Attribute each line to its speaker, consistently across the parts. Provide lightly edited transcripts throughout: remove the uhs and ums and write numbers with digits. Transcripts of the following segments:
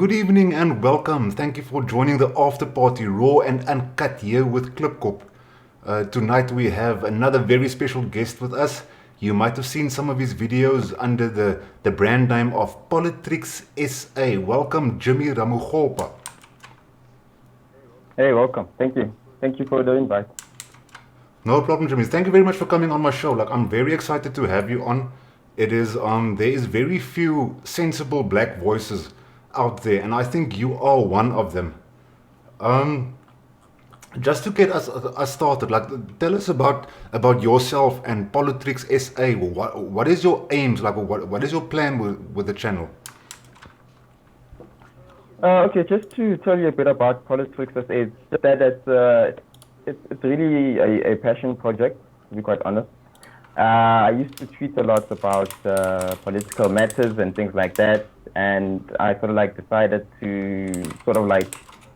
Speaker 1: Good evening and welcome. Thank you for joining the after party raw and uncut here with Klipkop. Tonight we have another very special guest with us. You might have seen some of his videos under the brand name of Politricks SA. Welcome, Jimmy Ramokgopa.
Speaker 2: Hey, welcome. Thank you. Thank you for the invite.
Speaker 1: No problem, Jimmy. Thank you very much for coming on my show. I'm very excited to have you on. It is there is very few sensible black voices out there, and I think you are one of them. Just to get us started, tell us about yourself and Politricks SA. What is your aims? What is your plan with the channel?
Speaker 2: Okay, just to tell you a bit about Politricks SA, it's just that it's really a passion project, to be quite honest. I used to tweet a lot about political matters and things like that, and I decided to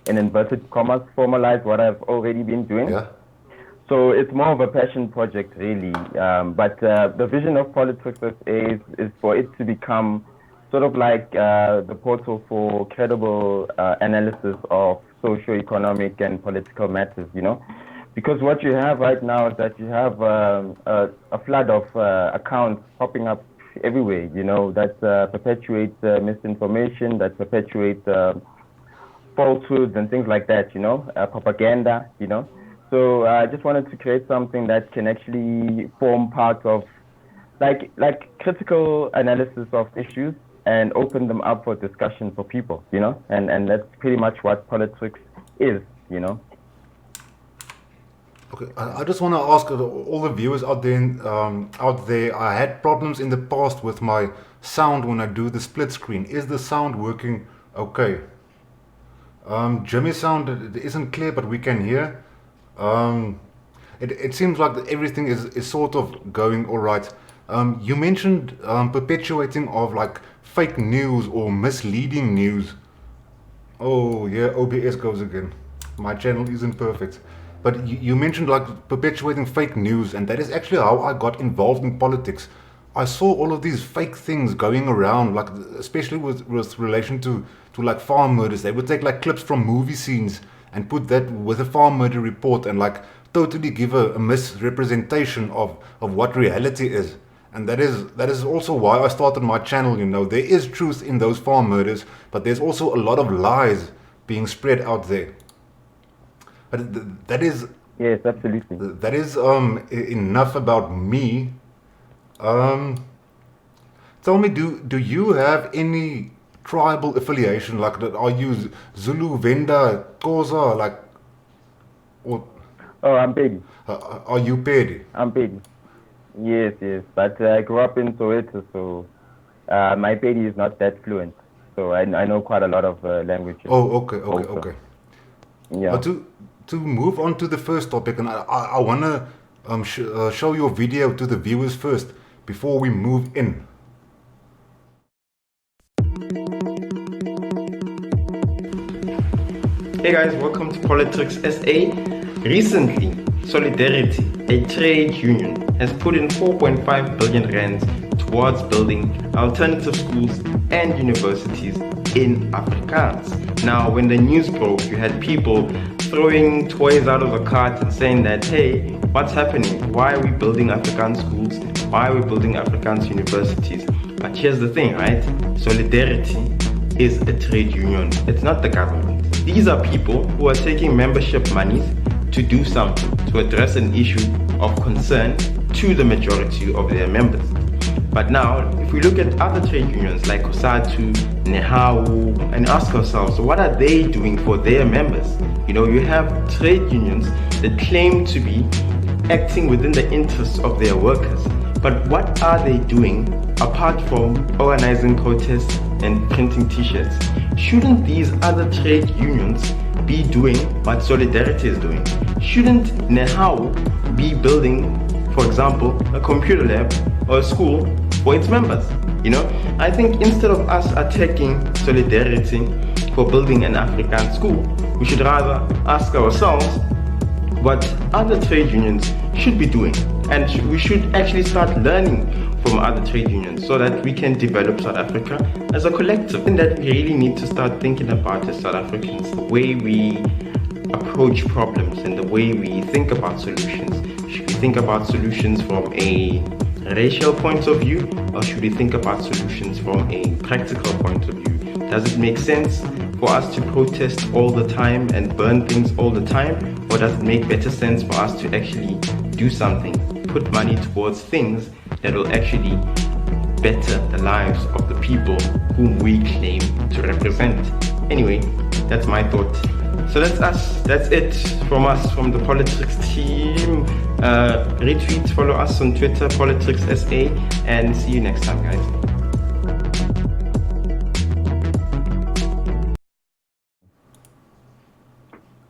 Speaker 2: in inverted commas, formalize what I've already been doing.
Speaker 1: Yeah.
Speaker 2: So it's more of a passion project, really. But the vision of Politricks is for it to become the portal for credible analysis of socio-economic and political matters, Because what you have right now is that you have a flood of accounts popping up everywhere, that perpetuate misinformation, that perpetuate falsehoods and things like that, propaganda, So I just wanted to create something that can actually form part of like critical analysis of issues and open them up for discussion for people, and that's pretty much what Politricks is,
Speaker 1: Okay, I just want to ask all the viewers out there. I had problems in the past with my sound when I do the split screen. Is the sound working okay? Jimmy's sound isn't clear, but we can hear. It seems like everything is sort of going all right. You mentioned perpetuating of fake news or misleading news. Oh yeah, OBS goes again. My channel isn't perfect. But you mentioned perpetuating fake news, and that is actually how I got involved in politics. I saw all of these fake things going around, especially with relation to farm murders. They would take clips from movie scenes and put that with a farm murder report and totally give a misrepresentation of what reality is. And that is also why I started my channel. There is truth in those farm murders, but there's also a lot of lies being spread out there. But that is,
Speaker 2: yes, absolutely.
Speaker 1: That is enough about me. Tell me, do you have any tribal affiliation? Are you Zulu, Venda, Xhosa, or?
Speaker 2: Oh, I'm Pedi.
Speaker 1: Are you Pedi?
Speaker 2: I'm Pedi. Yes. But I grew up in Soweto, so my Pedi is not that fluent. So I know quite a lot of languages.
Speaker 1: Oh, okay.
Speaker 2: Yeah.
Speaker 1: To move on to the first topic, and I want to show your video to the viewers first before we move in.
Speaker 3: Hey guys, welcome to Politricks SA. Recently, Solidarity, a trade union, has put in 4.5 billion rands towards building alternative schools and universities in Afrikaans. Now, when the news broke, you had people throwing toys out of the cart and saying that, hey, what's happening? Why are we building Afrikaans schools? Why are we building Afrikaans universities? But here's the thing, right? Solidarity is a trade union. It's not the government. These are people who are taking membership monies to do something, to address an issue of concern to the majority of their members. But now, if we look at other trade unions like COSATU, NEHAWU, and ask ourselves, what are they doing for their members? You have trade unions that claim to be acting within the interests of their workers. But what are they doing apart from organizing protests and printing t-shirts? Shouldn't these other trade unions be doing what Solidarity is doing? Shouldn't NEHAWU be building, for example, a computer lab or a school for its members? I think instead of us attacking Solidarity for building an Afrikaans school, we should rather ask ourselves what other trade unions should be doing. And we should actually start learning from other trade unions so that we can develop South Africa as a collective. And that we really need to start thinking about as South Africans, the way we approach problems and the way we think about solutions. Should we think about solutions from a racial point of view, or should we think about solutions from a practical point of view? Does it make sense for us to protest all the time and burn things all the time, or does it make better sense for us to actually do something, put money towards things that will actually better the lives of the people whom we claim to represent? Anyway, that's my thought. So that's us. That's it from us, from the Politricks team. Retweet, follow us on Twitter, Politricks SA, and see you next time, guys.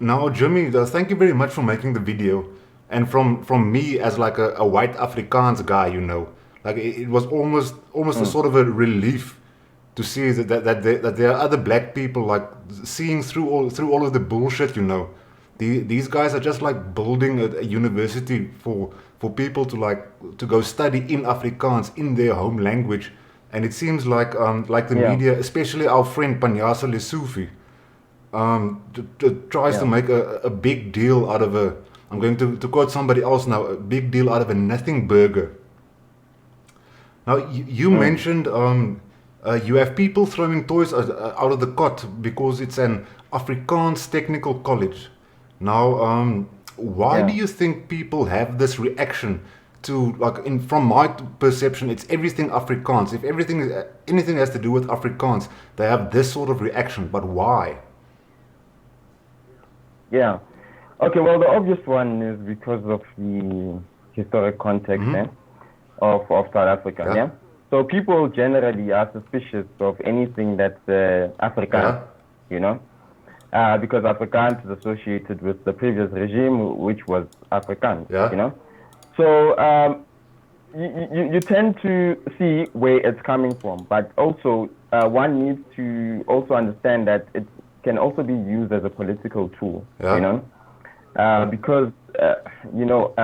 Speaker 1: Now, Jimmy, thank you very much for making the video. And from me as like a white Afrikaans guy, you know, like it was almost a sort of a relief to see that there are other black people like seeing through all of the bullshit, you know. These guys are just like building a university for people to go study in Afrikaans in their home language, and it seems like the media, especially our friend Panyasa Lesufi, tries to make a big deal out of a, I'm going to quote somebody else now, a big deal out of a nothing burger. Now you mentioned you have people throwing toys out of the cot because it's an Afrikaans technical college. Now, why do you think people have this reaction to, like, from my perception, it's everything Afrikaans. If anything has to do with Afrikaans, they have this sort of reaction. But why?
Speaker 2: Yeah. Okay, well, the obvious one is because of the historic context of South Africa. Yeah. So people generally are suspicious of anything that's Afrikaans, you know, because Afrikaans is associated with the previous regime, which was Afrikaans, you know. So you tend to see where it's coming from, but also one needs to also understand that it can also be used as a political tool, you know, because, you know,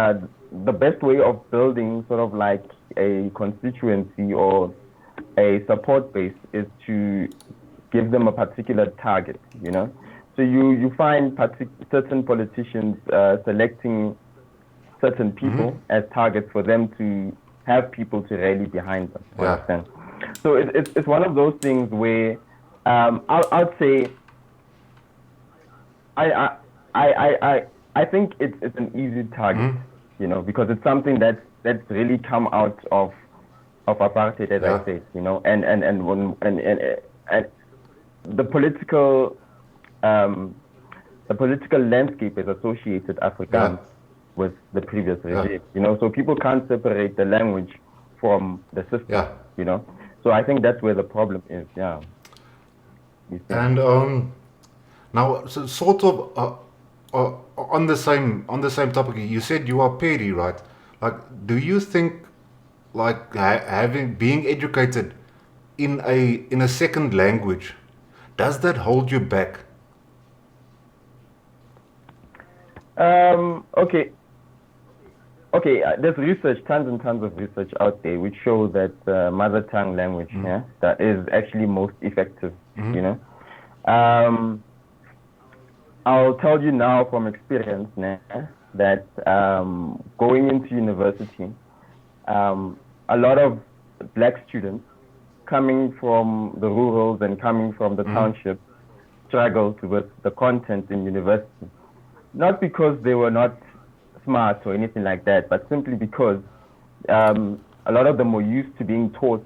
Speaker 2: the best way of building sort of like a constituency or a support base is to give them a particular target, you know. So you find certain politicians selecting certain people as targets for them to have people to rally behind them. Understand? So it's one of those things where I'd say I think it's an easy target, you know, because it's something that's really come out of apartheid, as I said, you know, and the political landscape is associated Afrikaans with the previous regime, you know, so people can't separate the language from the system, you know. So I think that's where the problem is,
Speaker 1: And now, so sort of on the same topic, you said you are petty, right? Like, do you think, like, being educated in a second language, does that hold you back?
Speaker 2: Okay, there's research, tons and tons of research out there which show that mother tongue language that is actually most effective, you know. I'll tell you now from experience that going into university, a lot of black students coming from the rurals and coming from the townships struggled with the content in university. Not because they were not smart or anything like that, but simply because a lot of them were used to being taught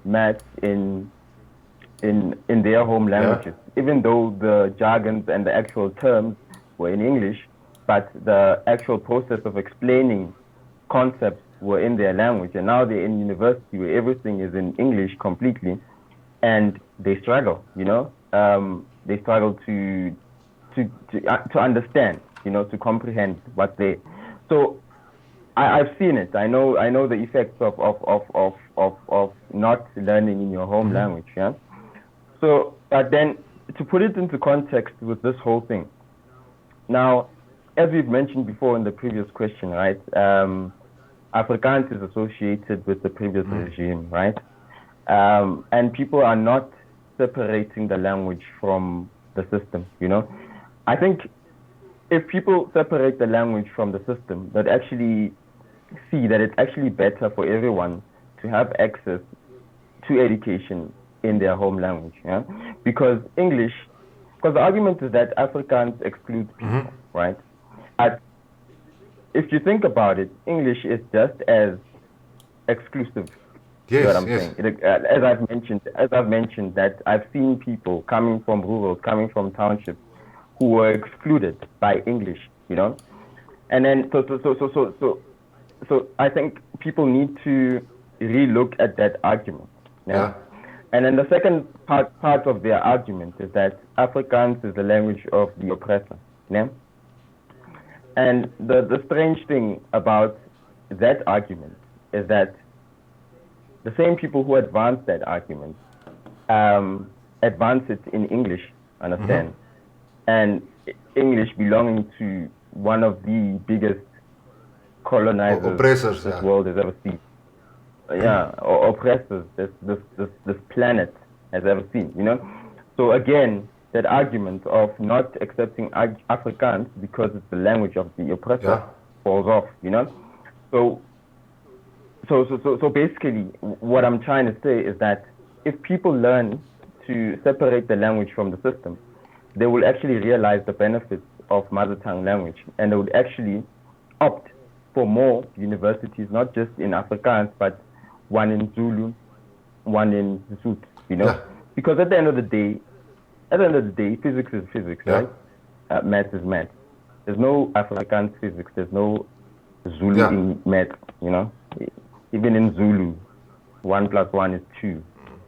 Speaker 2: maths in their home languages, even though the jargons and the actual terms were in English, but the actual process of explaining concepts were in their language. And now they're in university where everything is in English completely, and they struggle, you know. They struggle to understand, you know, to comprehend what they. So I've seen it. I know the effects of not learning in your home language. Yeah. So, but then to put it into context with this whole thing. Now, as we've mentioned before in the previous question, right? Afrikaans is associated with the previous regime, right? And people are not separating the language from the system, you know. I think if people separate the language from the system, that actually see that it's actually better for everyone to have access to education in their home language, yeah? Because the argument is that Afrikaans excludes people, right? But if you think about it, English is just as exclusive.
Speaker 1: Yes,
Speaker 2: you know what I'm
Speaker 1: yes.
Speaker 2: saying? As I've mentioned that I've seen people coming from rural, coming from townships, who were excluded by English, you know. And then so I think people need to relook at that argument.
Speaker 1: Yeah.
Speaker 2: And then the second part of their argument is that Afrikaans is the language of the oppressor. Yeah? And the strange thing about that argument is that the same people who advance that argument advance it in English, understand? And English belonging to one of the biggest colonizers
Speaker 1: oppressors,
Speaker 2: this
Speaker 1: yeah.
Speaker 2: world has ever seen. Or oppressors this planet has ever seen, you know. So again, that argument of not accepting Afrikaans because it's the language of the oppressor falls off, you know. So basically, what I'm trying to say is that if people learn to separate the language from the system, they will actually realize the benefits of mother tongue language, and they would actually opt for more universities, not just in Afrikaans, but one in Zulu, one in Sesotho, you know? Because at the end of the day, physics is physics, right? Math is math. There's no Afrikaans physics. There's no Zulu in math, you know? Even in Zulu, 1 + 1 is 2.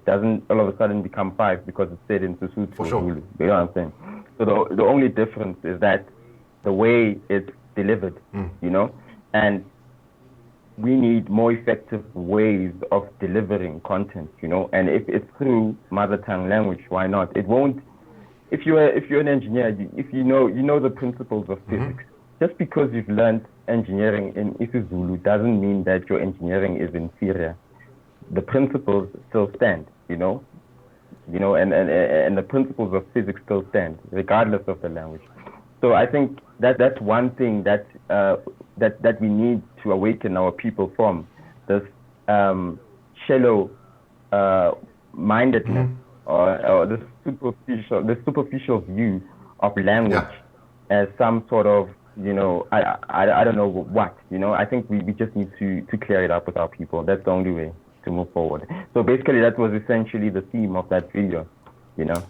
Speaker 2: Doesn't all of a sudden become 5 because it's said in Sesotho or Zulu. You know what I'm saying? So the only difference is that the way it's delivered, you know? And we need more effective ways of delivering content, you know? And if it's through mother tongue language, why not? It won't. If you're an engineer, if you know the principles of physics. Just because you've learned engineering in isiZulu doesn't mean that your engineering is inferior. The principles still stand, you know, and the principles of physics still stand regardless of the language. So I think that's one thing that we need to awaken our people from, this shallow mindedness or this superficial view of language as some sort of, you know, I don't know what, you know. I think we just need to clear it up with our people. That's the only way to move forward. So basically that was essentially the theme of that video, you know.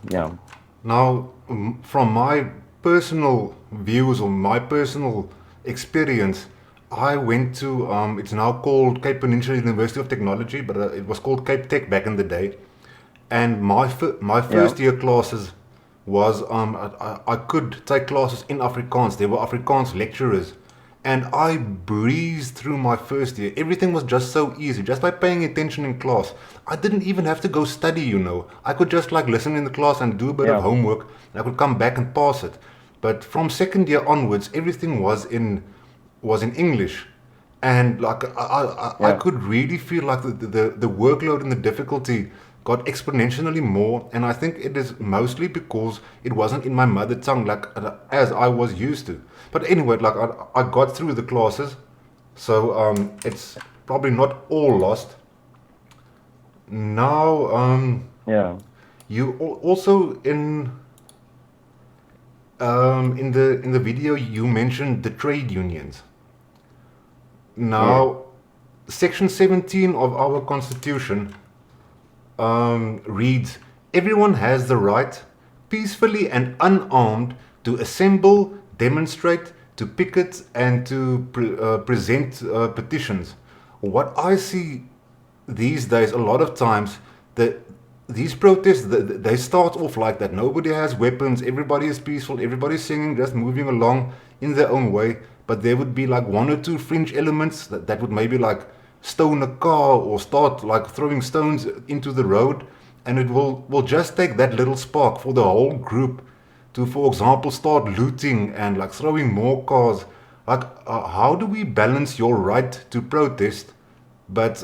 Speaker 1: Now, from my personal views or my personal experience, I went to, it's now called Cape Peninsula University of Technology, but it was called Cape Tech back in the day. And my first year classes was, I could take classes in Afrikaans. There were Afrikaans lecturers. And I breezed through my first year. Everything was just so easy, just by paying attention in class. I didn't even have to go study, you know. I could just like listen in the class and do a bit of homework, and I could come back and pass it. But from second year onwards, everything was in English. And like I could really feel like the workload and the difficulty got exponentially more, and I think it is mostly because it wasn't in my mother tongue like as I was used to. But anyway, like I got through the classes, so it's probably not all lost. Now, you also in the video you mentioned the trade unions. Now, Section 17 of our Constitution reads, everyone has the right, peacefully and unarmed, to assemble, demonstrate, to picket, and to present petitions. What I see these days, a lot of times, these protests, they start off like that. Nobody has weapons, everybody is peaceful, everybody's singing, just moving along in their own way. But there would be like one or two fringe elements that would maybe like stone a car or start like throwing stones into the road, and it will just take that little spark for the whole group to, for example, start looting and like throwing more cars. Like, how do we balance your right to protest, but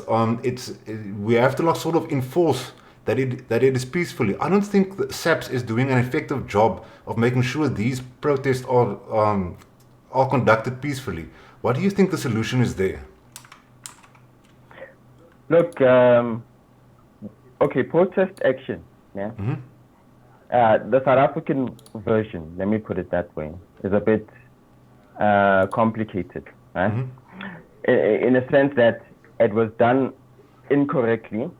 Speaker 1: we have to like sort of enforce that it is peacefully. I don't think that SAPS is doing an effective job of making sure these protests are conducted peacefully. What do you think the solution is there?
Speaker 2: Look, okay, protest action. Yeah. The South African version, let me put it that way, is a bit complicated, right? In a sense that it was done incorrectly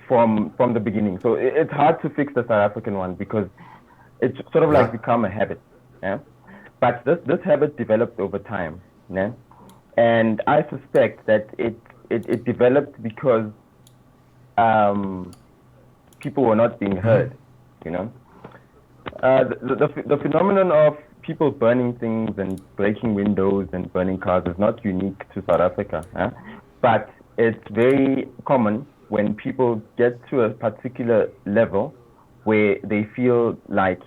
Speaker 2: from the beginning. So it's hard to fix the South African one because it's sort of like become a habit. Yeah. But this habit developed over time. Yeah. And I suspect that it developed because people were not being heard. You know, the phenomenon of people burning things and breaking windows and burning cars is not unique to South Africa, but it's very common when people get to a particular level where they feel like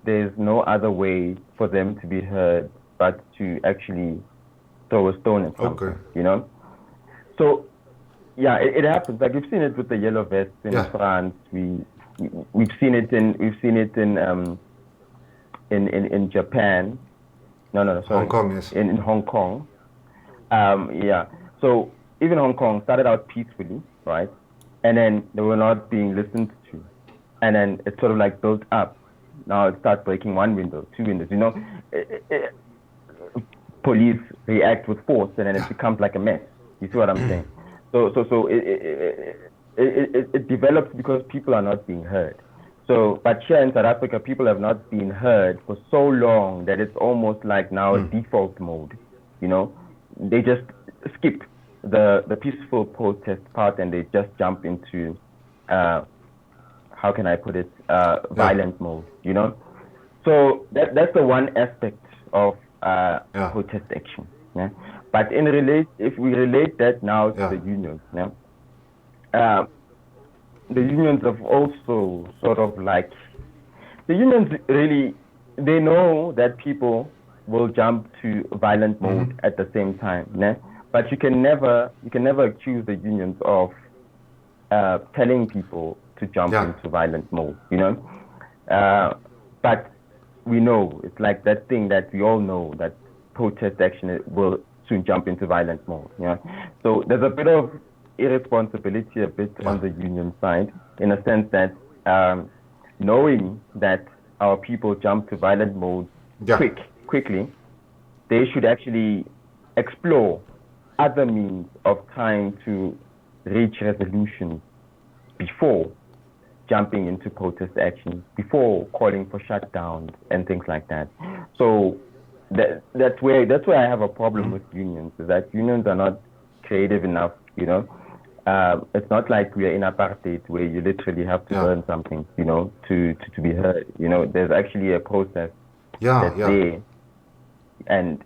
Speaker 2: there's no other way for them to be heard but to actually throw a stone at something.
Speaker 1: Okay.
Speaker 2: You know, so yeah, it happens. Like we've seen it with the yellow vests in France. We've seen it in Japan. No, sorry.
Speaker 1: Hong Kong, yes.
Speaker 2: In Hong Kong. Yeah. So even Hong Kong started out peacefully, right? And then they were not being listened to. And then it sort of like built up. Now it starts breaking one window, two windows. You know, police react with force, and then it becomes like a mess. You see what I'm saying? So it develops because people are not being heard. So, but here in South Africa, people have not been heard for so long that it's almost like now a default mode. You know, they just skip the peaceful protest part and they just jump into, how can I put it, violent mode. You know, so that's the one aspect of protest action. Yeah, but if we relate that now to the unions, the unions have also sort of like, the unions really, they know that people will jump to violent mode at the same time. But you can never accuse the unions of telling people to jump into violent mode, you know. But we know, it's like that thing that we all know, that protest action will soon jump into violent mode. Yeah. So there's a bit of irresponsibility on the union side, in a sense that knowing that our people jump to violent mode quickly, they should actually explore other means of trying to reach resolutions before jumping into protest action, before calling for shutdowns and things like that. So that's where I have a problem with unions, is that unions are not creative enough, you know. It's not like we are in apartheid where you literally have to learn something, you know, to be heard. You know, there's actually a process that's there, and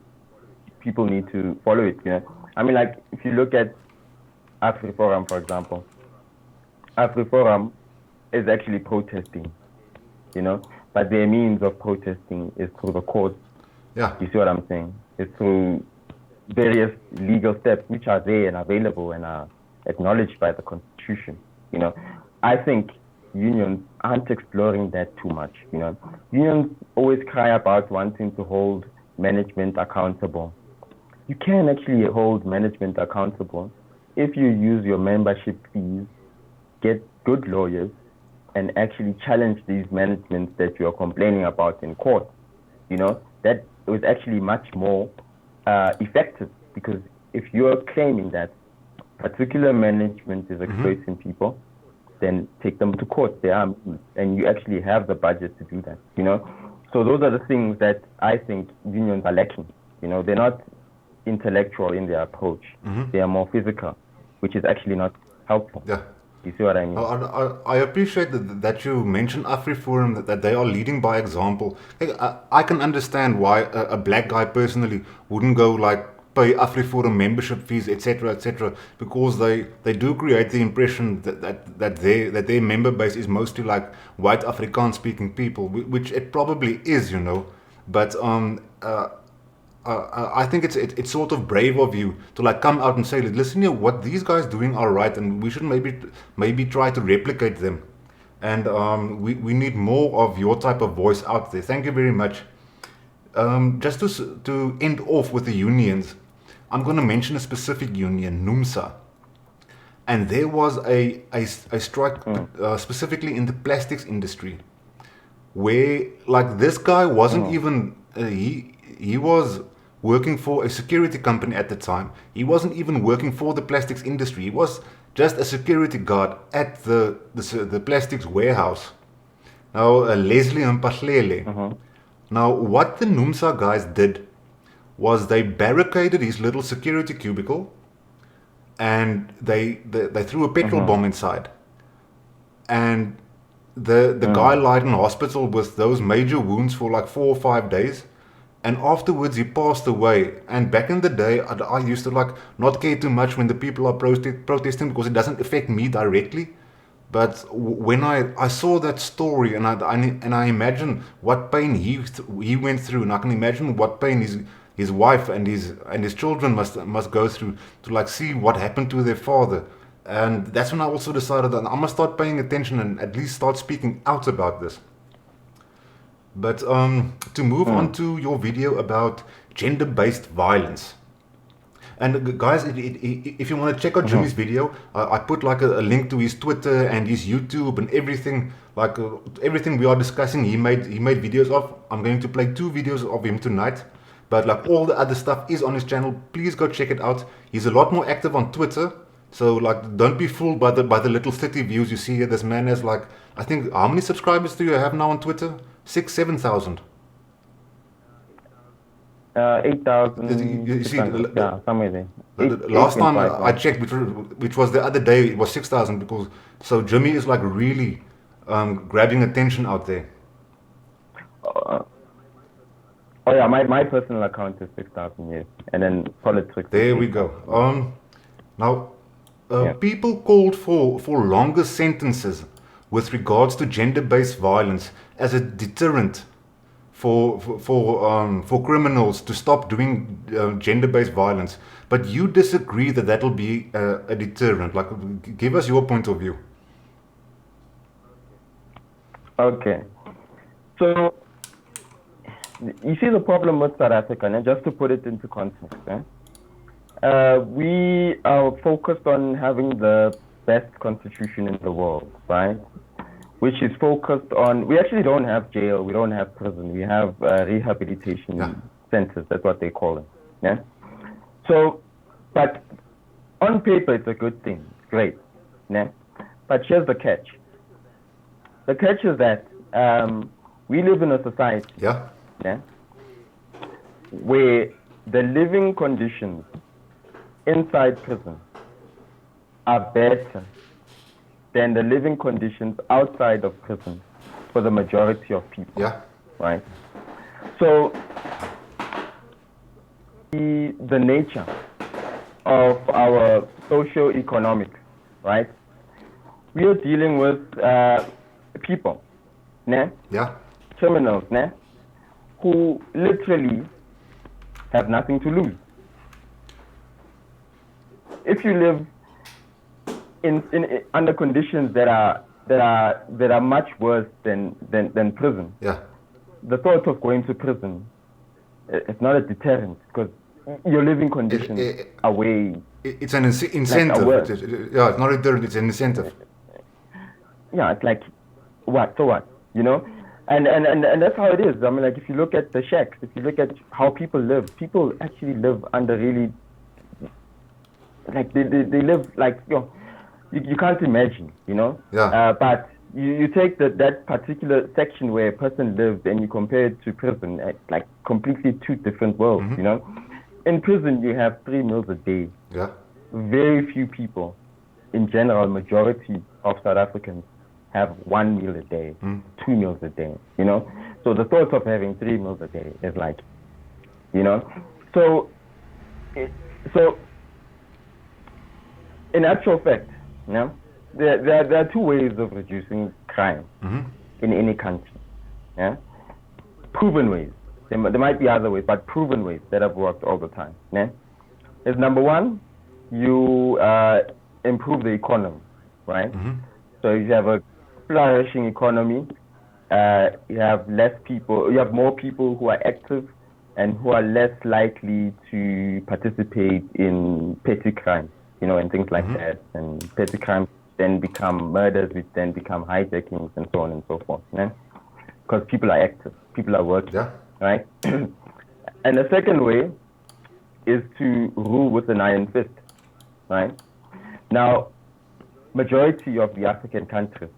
Speaker 2: people need to follow it, you know. I mean, like, if you look at AfriForum, for example, AfriForum is actually protesting, you know, but their means of protesting is through the courts.
Speaker 1: Yeah.
Speaker 2: You see what I'm saying? It's through various legal steps which are there and available and are acknowledged by the Constitution. You know, I think unions aren't exploring that too much. You know, unions always cry about wanting to hold management accountable. You can actually hold management accountable if you use your membership fees, get good lawyers, and actually challenge these managements that you are complaining about in court. You know, that was actually much more effective, because if you're claiming that particular management is exploiting people, then take them to court. There are means, and you actually have the budget to do that. You know, so those are the things that I think unions are lacking. You know, they're not intellectual in their approach. They are more physical, which is actually not helpful.
Speaker 1: Yeah.
Speaker 2: You see what I mean?
Speaker 1: I appreciate that you mentioned AfriForum, that they are leading by example. I can understand why a black guy personally wouldn't go like pay AfriForum membership fees, etc., because they do create the impression that their member base is mostly like white Afrikaans speaking people, which it probably is, you know. But I think it's sort of brave of you to like come out and say, listen here, what these guys doing are right, and we should maybe try to replicate them. And we need more of your type of voice out there. Thank you very much. Just to end off with the unions, I'm going to mention a specific union, NUMSA. And there was a strike specifically in the plastics industry, where like this guy wasn't even he was working for a security company at the time. He wasn't even working for the plastics industry. He was just a security guard at the plastics warehouse. Now Leslie and Pahlele. Now what the NUMSA guys did was they barricaded his little security cubicle, and they threw a petrol bomb inside, and the guy lied in hospital with those major wounds for like 4 or 5 days, and afterwards he passed away. And back in the day, I used to like not care too much when the people are protesting, because it doesn't affect me directly. But when I saw that story, and I imagine what pain he went through, and I can imagine what pain his wife and his children must go through to like see what happened to their father. And that's when I also decided that I must start paying attention and at least start speaking out about this. But to move on to your video about gender-based violence. And guys, if you want to check out Jimmy's video, I put like a link to his Twitter and his YouTube and everything. Like everything we are discussing, he made videos of. I'm going to play 2 videos of him tonight. But like all the other stuff is on his channel. Please go check it out. He's a lot more active on Twitter. So like, don't be fooled by the little 30 views you see here. This man has like, I think, how many subscribers do you have now on Twitter? 6,000-7,000.
Speaker 2: 8,000.
Speaker 1: You see,
Speaker 2: yeah, somewhere there.
Speaker 1: Last time I checked, which was the other day, it was 6,000. Because so Jimmy is like really grabbing attention out there.
Speaker 2: Oh yeah, my personal account is 6,000, yes, and then Politricks.
Speaker 1: There we go. Now, people called for longer sentences with regards to gender-based violence as a deterrent for criminals to stop doing gender-based violence. But you disagree that will be a deterrent. Like, give us your point of view.
Speaker 2: Okay, so you see the problem with South Africa, and just to put it into context, we are focused on having the best constitution in the world, right? Which is focused on, we actually don't have jail, we don't have prison, we have rehabilitation centers, that's what they call them, yeah? So, but on paper it's a good thing, it's great, yeah? But here's the catch. The catch is that we live in a society, yeah, where the living conditions inside prison are better than the living conditions outside of prison for the majority of people.
Speaker 1: Yeah.
Speaker 2: Right? So the nature of our socio-economics, right? We are dealing with people, né?
Speaker 1: Yeah.
Speaker 2: Criminals, né? Who literally have nothing to lose. If you live in under conditions that are much worse than prison,
Speaker 1: yeah,
Speaker 2: the thought of going to prison is not a deterrent, because your living conditions are way.
Speaker 1: It's an incentive.
Speaker 2: Like
Speaker 1: it's not a deterrent. It's an incentive.
Speaker 2: Yeah, it's like what? So what? You know. And that's how it is. I mean, like, if you look at the shacks, if you look at how people live, people actually live under really, like, they live like, you know, you can't imagine, you know?
Speaker 1: Yeah.
Speaker 2: But you take that particular section where a person lives and you compare it to prison, like completely 2 different worlds, you know? In prison, you have 3 meals a day.
Speaker 1: Yeah.
Speaker 2: Very few people, in general, majority of South Africans, have 1 meal a day, 2 meals a day, you know? So the thought of having 3 meals a day is like, you know? So in actual fact, you know, there are 2 ways of reducing crime in any country, yeah? Proven ways. There might be other ways, but proven ways that have worked all the time. Ne? Is number one, you improve the economy, right? So if you have a flourishing economy, you have more people who are active and who are less likely to participate in petty crimes, and things like that. And petty crimes then become murders, which then become hijackings and so on and so forth. Because people are active, people are working, right? And the second way is to rule with an iron fist, right? Now, majority of the African countries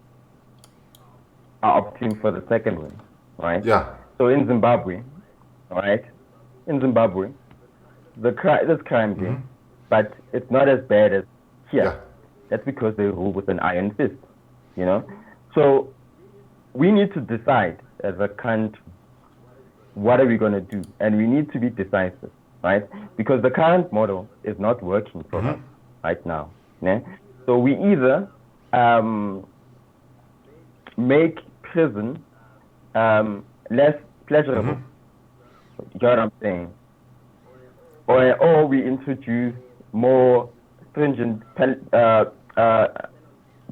Speaker 2: are opting for the second way, right?
Speaker 1: Yeah.
Speaker 2: So in Zimbabwe, right? In Zimbabwe, there's crime here, but it's not as bad as here.
Speaker 1: Yeah.
Speaker 2: That's because they rule with an iron fist, So we need to decide as a country, what are we going to do? And we need to be decisive, right? Because the current model is not working for us right now. Yeah? So we either make prison less pleasurable, you know what I'm saying? Or we introduce more stringent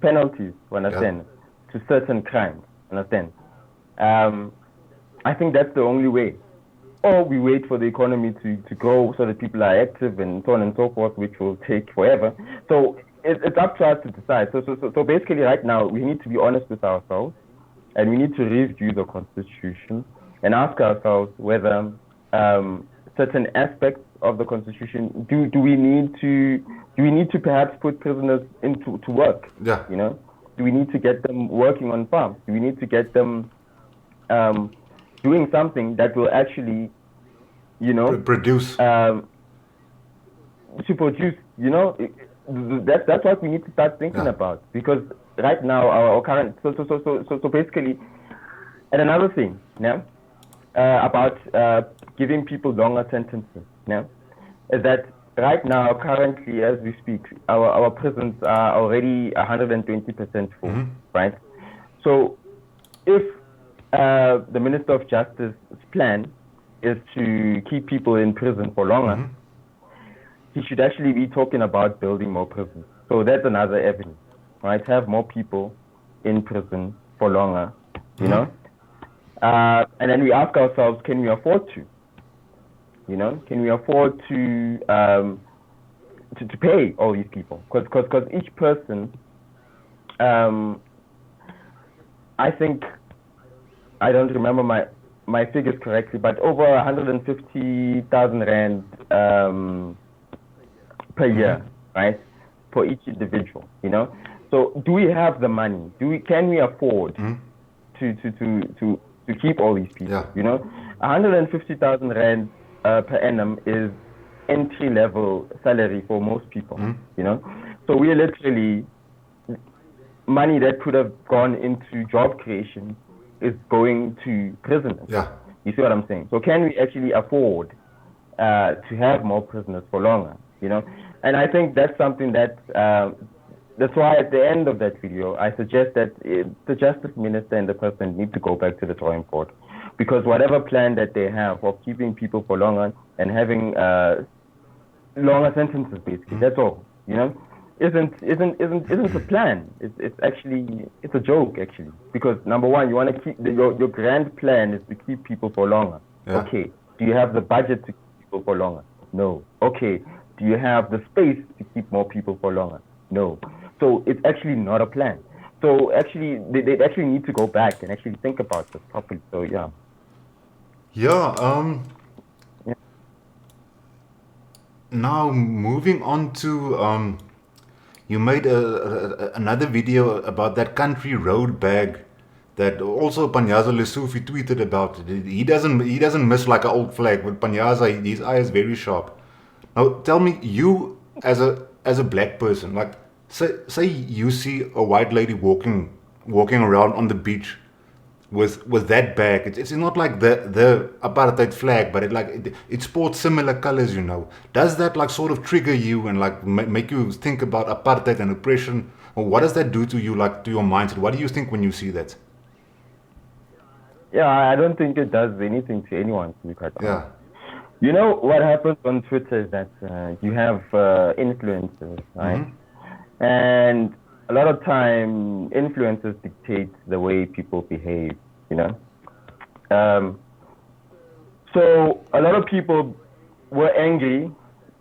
Speaker 2: penalties, understand, to certain crimes, understand? I think that's the only way. Or we wait for the economy to grow so that people are active and so on and so forth, which will take forever. So it's up to us to decide. So basically right now, we need to be honest with ourselves, and we need to review the Constitution and ask ourselves whether certain aspects of the Constitution, do we need to perhaps put prisoners to work?
Speaker 1: Yeah.
Speaker 2: Do we need to get them working on farms? Do we need to get them doing something that will actually,
Speaker 1: produce?
Speaker 2: To produce, that's what we need to start thinking about. Because right now, our current, so basically, and another thing, about giving people longer sentences, is that right now, currently, as we speak, our prisons are already 120% full, right? So if the Minister of Justice's plan is to keep people in prison for longer, he should actually be talking about building more prisons. So that's another avenue, right? Have more people in prison for longer, and then we ask ourselves, can we afford to? Can we afford to pay all these people? Because each person, I think, I don't remember my figures correctly, but over 150,000 rand per year, right, for each individual. So do we have the money? Can we afford to keep all these people? 150,000 rand per annum is entry-level salary for most people. So we are literally, money that could have gone into job creation is going to prisoners. You see what I'm saying? So can we actually afford to have more prisoners for longer? And I think that's something that that's why at the end of that video I suggest that the Justice Minister and the President need to go back to the drawing board, because whatever plan that they have of keeping people for longer and having longer sentences, basically, that's all. Isn't a plan. It's actually a joke, actually, because number one, you want to keep your grand plan is to keep people for longer. Okay, do you have the budget to keep people for longer? No. Okay, do you have the space to keep more people for longer? No. So it's actually not a plan. So actually, they actually need to go back and actually think about this properly. So
Speaker 1: Now moving on to you made another video about that country road bag that also Panyaza Lesufi tweeted about. He doesn't miss like an old flag, but Panyaza, his eye is very sharp. Now tell me, you as a black person, like say you see a white lady walking around on the beach with that bag. It's not like the apartheid flag, but it sports similar colors, Does that like sort of trigger you and like make you think about apartheid and oppression? Or what does that do to you, like to your mindset? What do you think when you see that?
Speaker 2: Yeah, I don't think it does anything to anyone, to be quite honest.
Speaker 1: Yeah.
Speaker 2: You know what happens on Twitter is that you have influencers, right?
Speaker 1: Mm-hmm.
Speaker 2: And a lot of time, influencers dictate the way people behave, you know? Um, so a lot of people were angry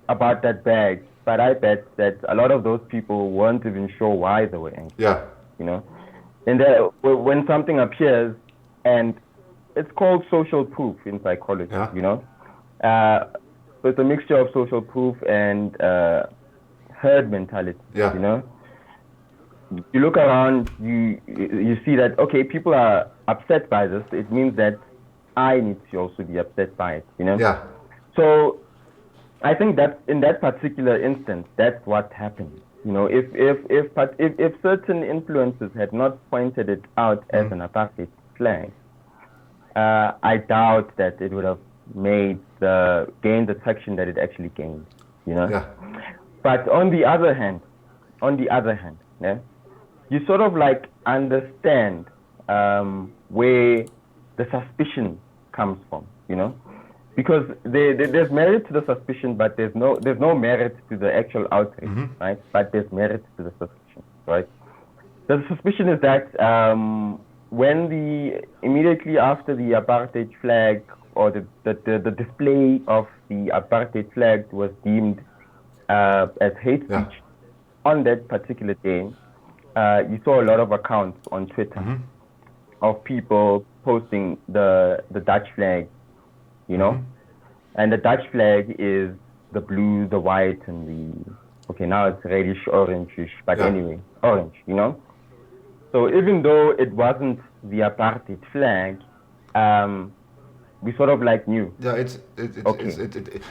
Speaker 2: about that bag, but I bet that a lot of those people weren't even sure why they were angry,
Speaker 1: Yeah.
Speaker 2: you know? And when something appears, and it's called social proof in psychology,
Speaker 1: Yeah.
Speaker 2: you know? So it's a mixture of social proof and herd mentality,
Speaker 1: Yeah.
Speaker 2: you know? You look around, you see that, okay, people are upset by this. It means that I need to also be upset by it, you know?
Speaker 1: Yeah.
Speaker 2: So I think that in that particular instance, that's what happened. You know, if certain influences had not pointed it out as an apartheid flag, I doubt that it would have gained the traction that it actually gained. You know,
Speaker 1: Yeah.
Speaker 2: but on the other hand, yeah, you sort of like understand where the suspicion comes from. You know, because there's merit to the suspicion, but there's no merit to the actual outrage, right? But there's merit to the suspicion, right? The suspicion is that immediately after the apartheid flag or the display of the apartheid flag was deemed as hate
Speaker 1: Yeah.
Speaker 2: speech on that particular day, you saw a lot of accounts on Twitter of people posting the Dutch flag, you know, and the Dutch flag is the blue, the white, and okay, now it's reddish orange-ish, but
Speaker 1: Yeah.
Speaker 2: anyway, orange, you know. So even though it wasn't the apartheid flag, we sort of like knew.
Speaker 1: Yeah,
Speaker 2: Okay.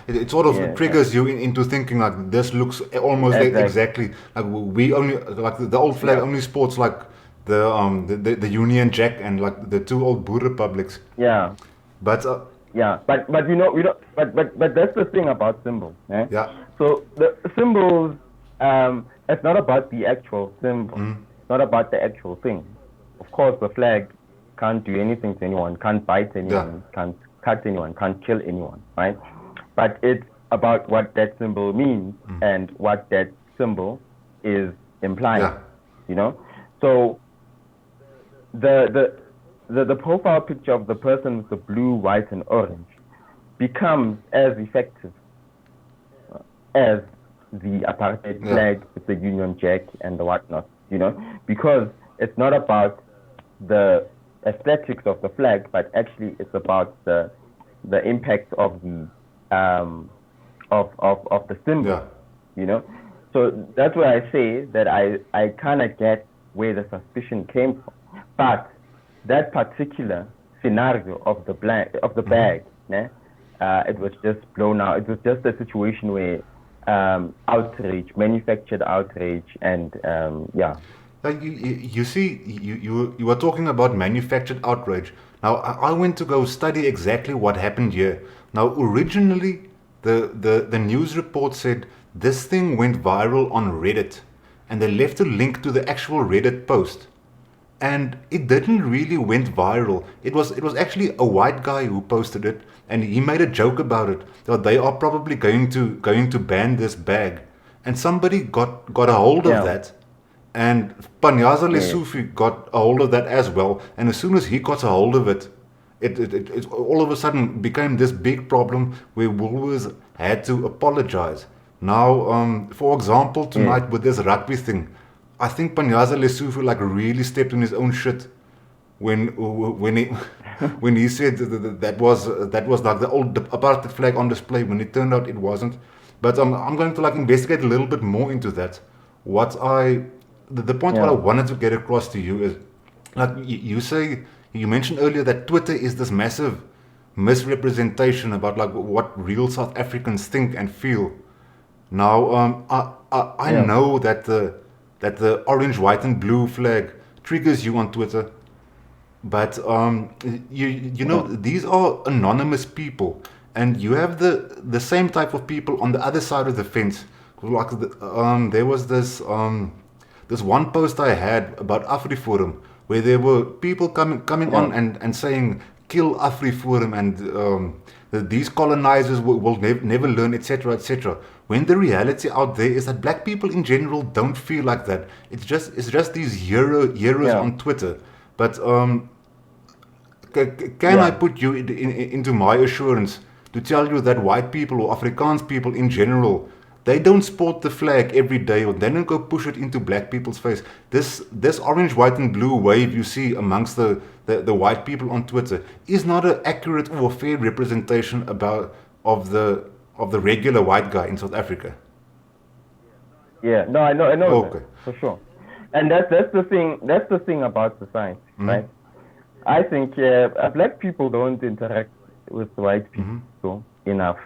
Speaker 1: it sort of
Speaker 2: Yeah,
Speaker 1: triggers you into thinking like this looks almost
Speaker 2: Exactly.
Speaker 1: exactly like we only like the old flag
Speaker 2: Yeah.
Speaker 1: only sports like the Union Jack and like the two old Boer republics.
Speaker 2: Yeah,
Speaker 1: But
Speaker 2: yeah, but we know but that's the thing about symbols. Eh?
Speaker 1: yeah,
Speaker 2: So the symbols, it's not about the actual symbol. It's not about the actual thing. Of course, the flag can't do anything to anyone, can't bite anyone, can't cut anyone, can't kill anyone, right? But it's about what that symbol means and what that symbol is implying.
Speaker 1: Yeah.
Speaker 2: You know, so the profile picture of the person with the blue, white, and orange becomes as effective as the apartheid flag with the Union Jack and the whatnot, you know, because it's not about the aesthetics of the flag, but actually it's about the impact of the of the symbol,
Speaker 1: Yeah.
Speaker 2: you know. So that's why I say that I kind of get where the suspicion came from, but that particular scenario of the bag, it was just blown out. It was just a situation where outrage, manufactured outrage, and yeah.
Speaker 1: Like you see, you were talking about manufactured outrage. Now, I went to go study exactly what happened here. Now, originally, the news report said this thing went viral on Reddit, and they left a link to the actual Reddit post. And it didn't really went viral. It was actually a white guy who posted it, and he made a joke about it that they are probably going to ban this bag, and somebody got a hold of that. And Panyaza Lesufi got a hold of that as well. And as soon as he got a hold of it, it all of a sudden became this big problem where Woolworths had to apologize. Now, for example, tonight with this rugby thing, I think Panyaza Lesufi like really stepped in his own shit when he when he said that was like the old apartheid flag on display when it turned out it wasn't. But I'm going to like investigate a little bit more into that. The point what I wanted to get across to you is, like you mentioned earlier that Twitter is this massive misrepresentation about like what real South Africans think and feel. Now, I know that the orange, white, and blue flag triggers you on Twitter, but you know these are anonymous people, and you have the same type of people on the other side of the fence. Like there was this one post I had about AfriForum where there were people coming
Speaker 2: Yeah.
Speaker 1: on and saying kill AfriForum and that these colonizers will never learn, etc., etc. When the reality out there is that black people in general don't feel like that. It's just these heroes
Speaker 2: Yeah.
Speaker 1: on Twitter. But can I
Speaker 2: Yeah.
Speaker 1: put you into my assurance to tell you that white people or Afrikaans people in general, they don't sport the flag every day or they don't go push it into black people's face. This orange, white, and blue wave you see amongst the white people on Twitter is not an accurate or fair representation of the regular white guy in South Africa.
Speaker 2: Yeah. No, I know that
Speaker 1: Okay.
Speaker 2: for sure. And that's the thing. That's the thing about society, right? I think black people don't interact with white people enough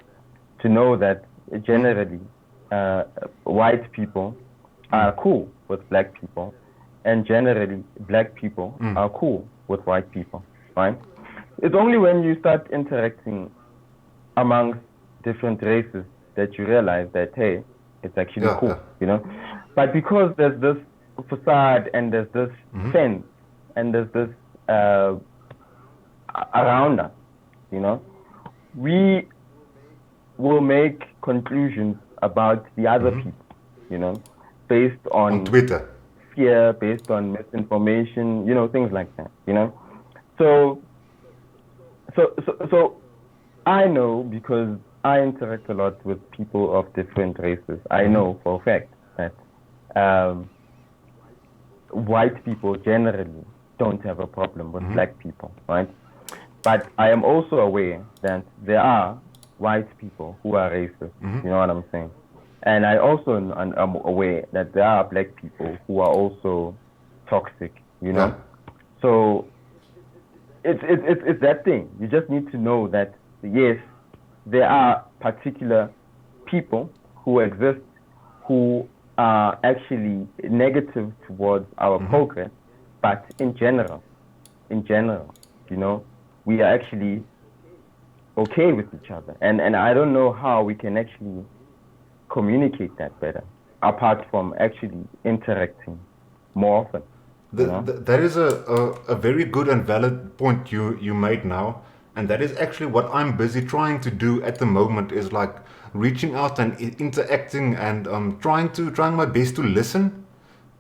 Speaker 2: to know that generally white people are cool with black people, and generally black people are cool with white people, right? It's only when you start interacting amongst different races that you realize that, hey, it's actually
Speaker 1: Yeah,
Speaker 2: cool,
Speaker 1: yeah.
Speaker 2: you know. But because there's this facade and there's this fence and there's this around us, you know, we will make conclusions about the other people, you know, based
Speaker 1: On
Speaker 2: on
Speaker 1: Twitter.
Speaker 2: fear, based on misinformation, you know, things like that, you know. So I know, because I interact a lot with people of different races. I know for a fact that white people generally don't have a problem with black people, right? But I am also aware that there are white people who are racist. You know what I'm saying? And I also am aware that there are black people who are also toxic. You know, so it's that thing. You just need to know that yes, there are particular people who exist who are actually negative towards our progress, but in general, you know, we are actually okay with each other. And I don't know how we can actually communicate that better, apart from actually interacting more often.
Speaker 1: That is a very good and valid point you made now, and that is actually what I'm busy trying to do at the moment, is like reaching out and interacting and trying my best to listen,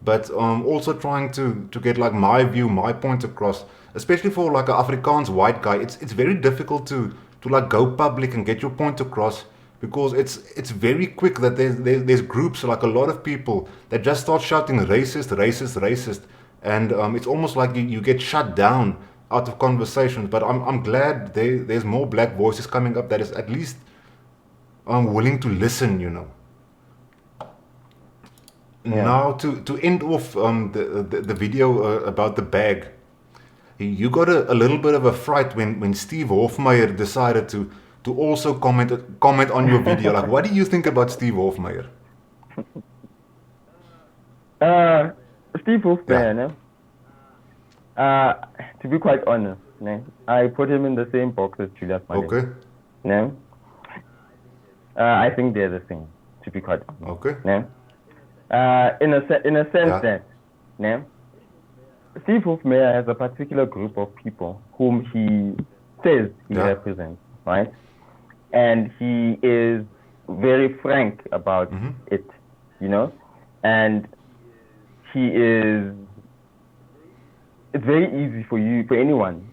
Speaker 1: but also trying to get like my view, my point across, especially for like an Afrikaans white guy. It's very difficult to like go public and get your point across, because it's very quick that there's groups, like a lot of people that just start shouting racist, and it's almost like you get shut down out of conversations. But I'm glad there's more black voices coming up that is at least willing to listen, you know.
Speaker 2: Yeah.
Speaker 1: Now to end off the video about the bag, you got a little bit of a fright when Steve Hofmeyer decided to also comment on your video. Like, what do you think about Steve Hofmeyer?
Speaker 2: Steve Hofmeyer, to be quite honest, I put him in the same box as Julius Malema.
Speaker 1: Okay.
Speaker 2: No? I think they're the same, to be quite honest.
Speaker 1: Okay.
Speaker 2: No? In a sense that, no? Steve Hofmeyer has a particular group of people whom he says he represents, right? And he is very frank about it, you know? And he is, it's very easy for anyone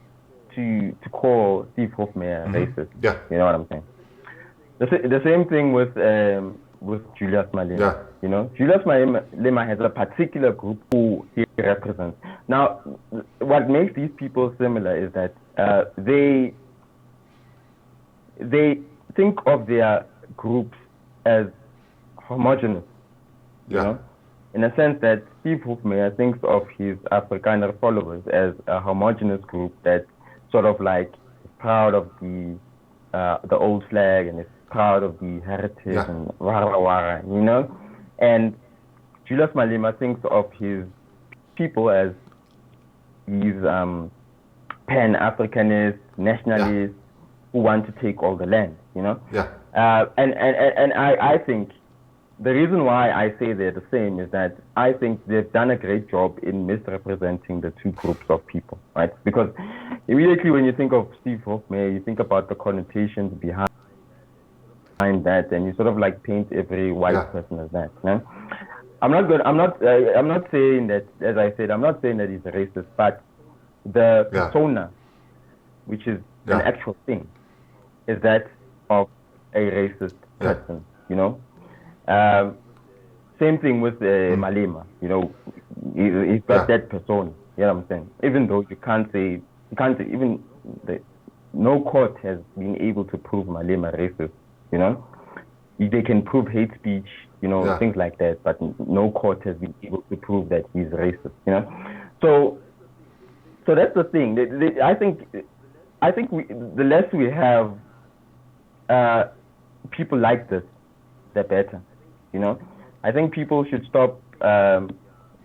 Speaker 2: to call Steve Hofmeyer racist.
Speaker 1: Yeah.
Speaker 2: You know what I'm saying? The same thing with Julius Malema.
Speaker 1: Yeah.
Speaker 2: You know, Julius Malema has a particular group who he represents. Now, what makes these people similar is that they think of their groups as homogeneous. You know, in a sense that Steve Hofmeyer thinks of his Afrikaner followers as a homogeneous group that sort of like is proud of the old flag and is proud of the heritage and wara, you know. And Julius Malema thinks of his people as these pan-Africanist nationalists who want to take all the land, you know.
Speaker 1: Yeah.
Speaker 2: And I think the reason why I say they're the same is that I think they've done a great job in misrepresenting the two groups of people, right? Because immediately when you think of Steve Hofmeyr, you think about the connotations behind that, and you sort of like paint every white person as that. No? I'm not saying that, as I said, I'm not saying that he's a racist, but the persona, which is an actual thing, is that of a racist person, you know. Same thing with Malema, you know, he's got that persona, you know what I'm saying? Even though you can't say even no court has been able to prove Malema racist, you know. They can prove hate speech, you know, things like that, but no court has been able to prove that he's racist, you know. So that's the thing. I think the less we have people like this, the better, you know. I think people should stop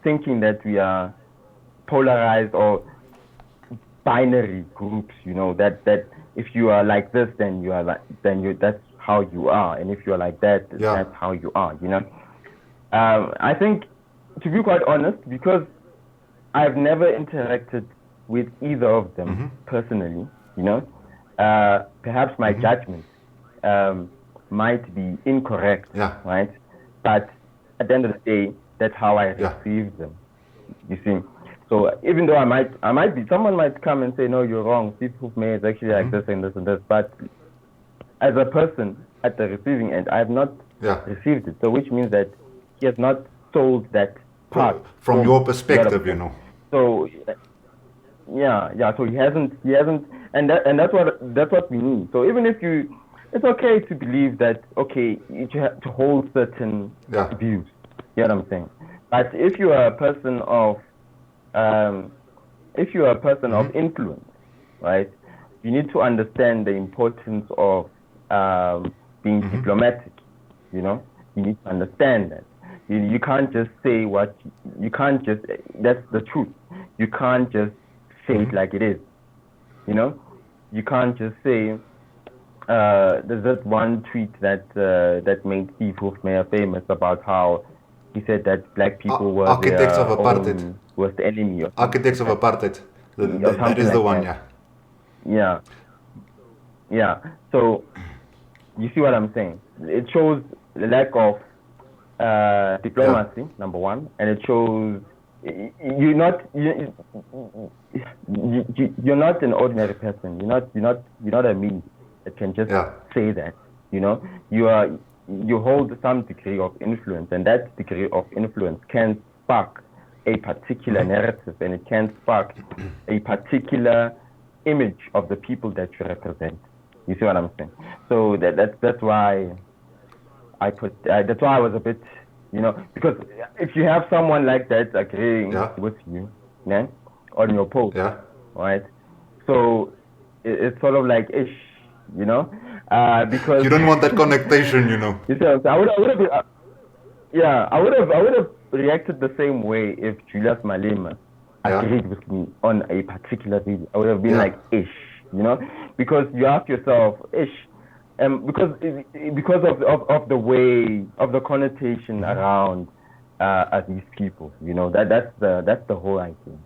Speaker 2: thinking that we are polarized or binary groups, you know, that if you are like this, then you are like, that's how you are, and if you're like that, that's how you are, you know. I think, to be quite honest, because I've never interacted with either of them personally, you know, perhaps my judgment might be incorrect, right? But at the end of the day, that's how I receive them, you see. So even though I might be, someone might come and say, no, you're wrong, Steve Hofmeyr is actually like this and this and this, but as a person at the receiving end, I have not received it. So which means that he has not sold that part.
Speaker 1: From your perspective, you know.
Speaker 2: So so he hasn't, and that's what we need. So even if it's okay to believe that, okay, you have to hold certain views, you know what I'm saying? But if you are a person of influence, right, you need to understand the importance of being diplomatic, you know. You need to understand that. You can't just say that's the truth. You can't just say it like it is, you know. You can't just say, there's that one tweet that made Steve Hofmeyr famous about how he said that black people were
Speaker 1: architects of apartheid.
Speaker 2: Was the enemy. Or
Speaker 1: architects of apartheid. That is the one,
Speaker 2: Yeah. So you see what I'm saying? It shows the lack of diplomacy, number one, and it shows you're not an ordinary person. You're not a me that can just say that. You know, you hold some degree of influence, and that degree of influence can spark a particular narrative, and it can spark a particular image of the people that you represent. You see what I'm saying? So that's why that's why I was a bit, you know, because if you have someone like that agreeing with you, on your post, right? So it's sort of like ish, you know, because
Speaker 1: you don't want that connotation, you know.
Speaker 2: You see what I'm saying? I would have reacted the same way if Julius Malema agreed with me on a particular video. I would have been like ish, you know, because you ask yourself ish, because of the way of the connotation around these people, you know, that's the whole idea.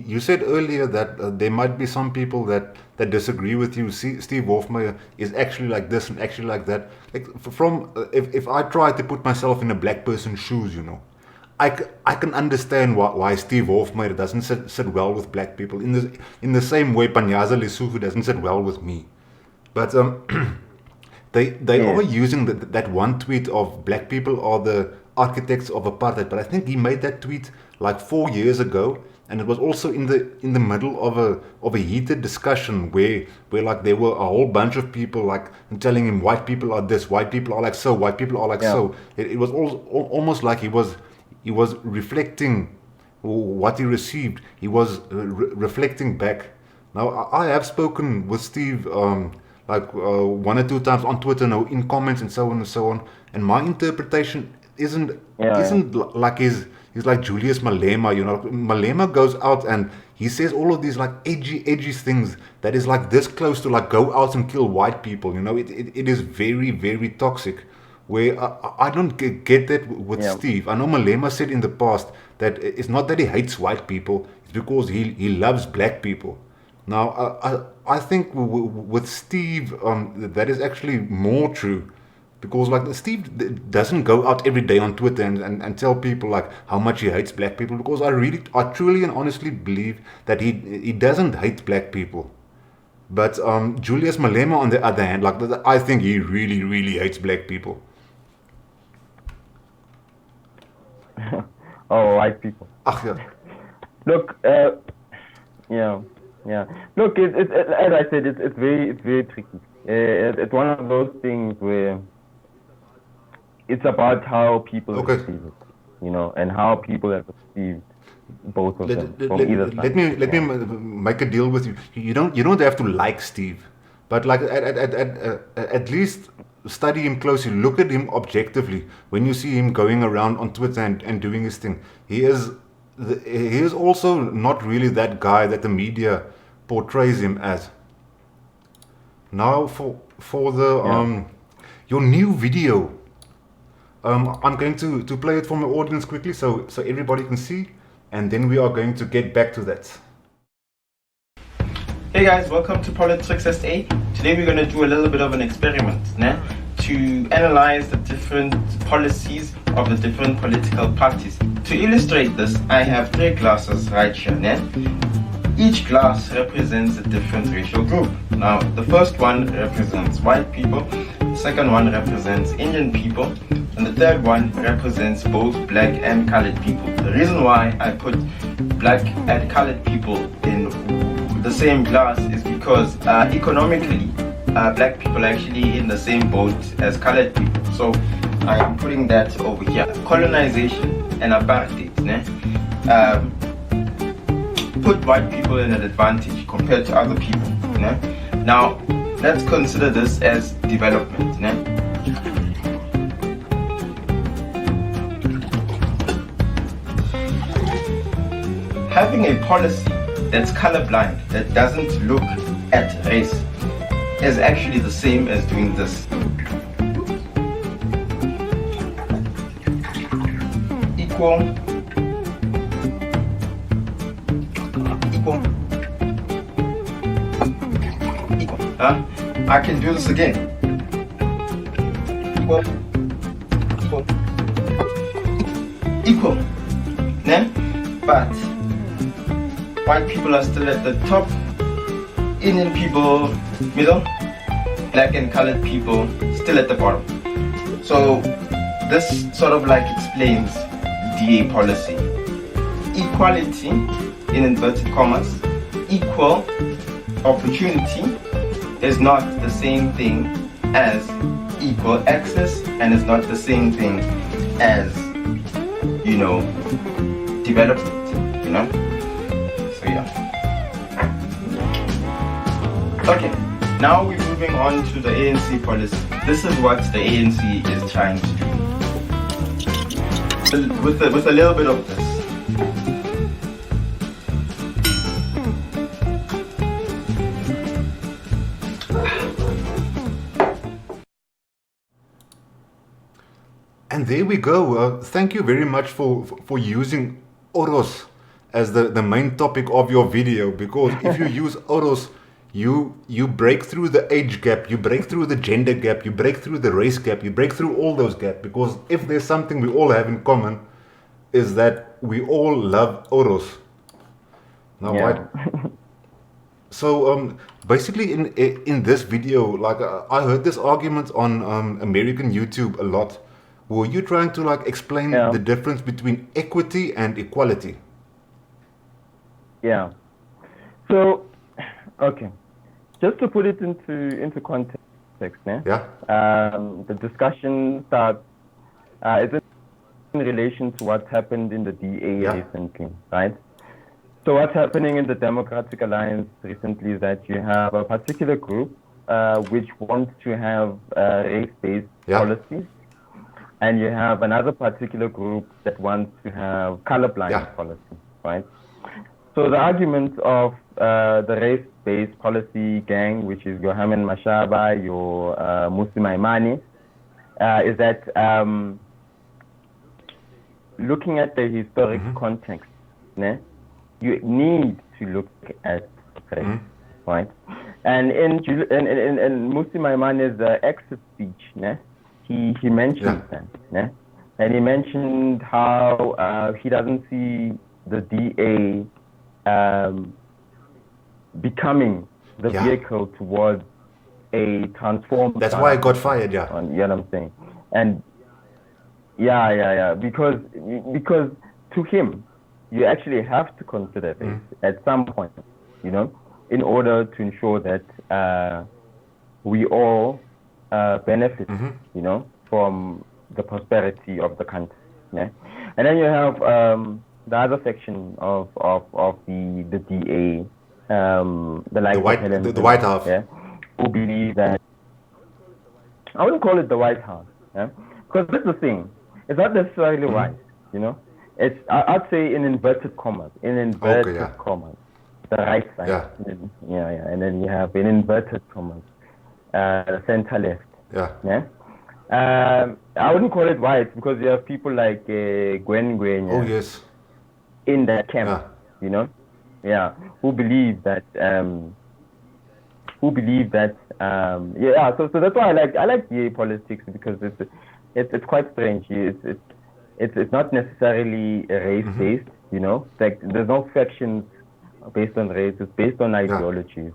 Speaker 1: You said earlier that there might be some people that disagree with you. Steve Hofmeyr is actually like this and actually like that. Like if I try to put myself in a black person's shoes, you know, I can understand why Steve Hofmeyr doesn't sit well with black people in the same way Panyaza Lesotho doesn't sit well with me. But they are using that one tweet of black people are the architects of apartheid. But I think he made that tweet like 4 years ago, and it was also in the middle of a heated discussion where like there were a whole bunch of people like telling him white people are this, white people are like so, white people are like so. It was almost like he was reflecting what he received. He was reflecting back. Now I have spoken with Steve like 1 or 2 times on Twitter, in comments and so on, and my interpretation isn't like he's like Julius Malema, you know. Malema goes out and he says all of these like edgy things that is like this close to like go out and kill white people, you know. It is very, very toxic. where I don't get that with
Speaker 2: Yeah.
Speaker 1: Steve. I know Malema said in the past that it's not that he hates white people, it's because he loves black people. Now, I think with Steve, that is actually more true. Because like Steve doesn't go out every day on Twitter and tell people like how much he hates black people. Because I truly and honestly believe that he doesn't hate black people. But Julius Malema, on the other hand, like I think he really, really hates black people.
Speaker 2: Oh, white people.
Speaker 1: Ach ja.
Speaker 2: Look, yeah, yeah. Look, as I said, it's very tricky. It's one of those things where it's about how people
Speaker 1: Okay.
Speaker 2: receive it, you know, and how people have received both of them from either side.
Speaker 1: Let me make a deal with you. You don't have to like Steve, but like at least study him closely. Look at him objectively. When you see him going around on Twitter and doing his thing, he is also not really that guy that the media portrays him as. Now for the your new video. I'm going to play it for my audience quickly so everybody can see, and then we are going to get back to that.
Speaker 3: Hey guys, welcome to Politricks SA. Today we're going to do a little bit of an experiment to analyze the different policies of the different political parties. To illustrate this, I have 3 glasses right here. Each glass represents a different racial group. Now, the first one represents white people, the second one represents Indian people, and the third one represents both black and colored people. The reason why I put black and colored people in the same glass is because economically, black people are actually in the same boat as colored people. So I am putting that over here. Colonization and apartheid put white people in an advantage compared to other people. Now, let's consider this as development. Having a policy that's colorblind, that doesn't look at race, is actually the same as doing this. Equal. I can do this again. Equal. But white people are still at the top, Indian people middle, black and colored people still at the bottom. So this sort of like explains DA policy. Equality, in inverted commas, equal opportunity is not the same thing as equal access, and is not the same thing as, development, So yeah. Okay, now we're moving on to the ANC policy. This is what the ANC is trying to do. With a little bit of this.
Speaker 1: And there we go. Thank you very much for using Oros as the main topic of your video, because if you use Oros, you break through the age gap, you break through the gender gap, you break through the race gap, you break through all those gaps, because if there's something we all have in common, is that we all love Oros. Now,
Speaker 2: Yeah.
Speaker 1: So basically in this video, like I heard this argument on American YouTube a lot. Were you trying to like explain the difference between equity and equality?
Speaker 2: Yeah. So, okay, just to put it into context,
Speaker 1: Yeah.
Speaker 2: the discussion starts is in relation to what's happened in the DA recently, right? So what's happening in the Democratic Alliance recently is that you have a particular group which wants to have race-based policies, and you have another particular group that wants to have colorblind policy, right? So the argument of the race-based policy gang, which is your Herman Mashaba, your Musi Maimane, is that looking at the historic context, né, you need to look at race, right? And in Musi Maimani's exit speech, né, he mentioned that, né? And he mentioned how he doesn't see the DA becoming the vehicle towards a transformed.
Speaker 1: That's why I got fired,
Speaker 2: you know what I'm saying? And because to him, you actually have to consider this at some point, you know, in order to ensure that we all benefit, you know, from the prosperity of the country. Yeah? And then you have the other section of the DA,
Speaker 1: the White House,
Speaker 2: who believe that, I wouldn't call it the White House, because that's the thing. It's not necessarily white, you know. It's I'd say in inverted commas, commas, the right side. And then you have in inverted commas, center left. I wouldn't call it white because you have people like Gwen. In that camp, you know, who believe that so that's why I like DA politics, because it's quite strange. It's not necessarily race based, you know. Like there's no factions based on race. It's based on ideologies,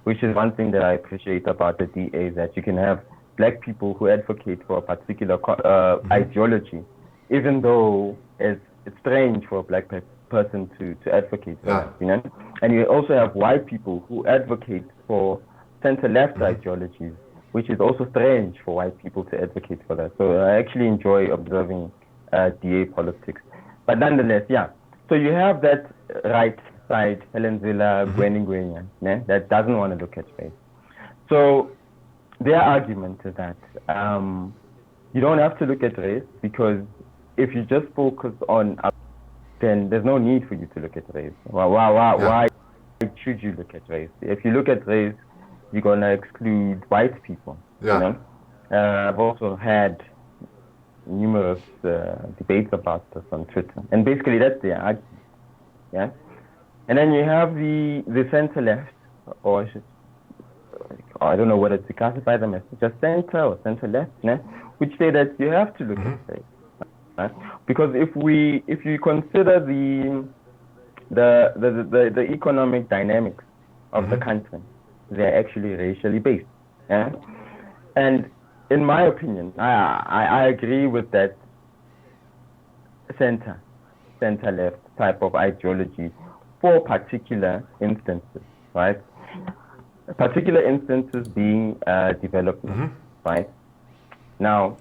Speaker 2: which is one thing that I appreciate about the DA, that you can have black people who advocate for a particular ideology, even though it's strange for a black person to advocate for that, you know. And you also have white people who advocate for center-left ideologies, which is also strange for white people to advocate for that. So I actually enjoy observing DA politics. But nonetheless, so you have that right side, Helen Zille, Gwen, that doesn't want to look at race. So their argument is that you don't have to look at race, because if you just focus on, then there's no need for you to look at race. Why should you look at race? If you look at race, you're going to exclude white people. You know? I've also had numerous debates about this on Twitter. And basically that's the argument. And then you have the center left, or I don't know whether to classify them as just center or center left, which say that you have to look at race. Right? Because if you consider the economic dynamics of the country, they're actually racially based. And in my opinion, I agree with that center left type of ideology for particular instances, right? Particular instances being development, right? Now,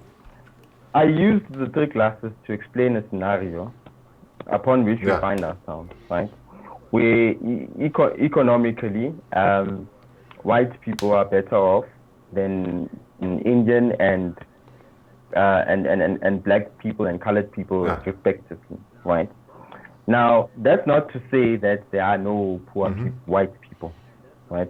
Speaker 2: I used the three classes to explain a scenario upon which we find ourselves, right? Where economically, white people are better off than Indian and black people and colored people respectively, right? Now, that's not to say that there are no poor white people, right?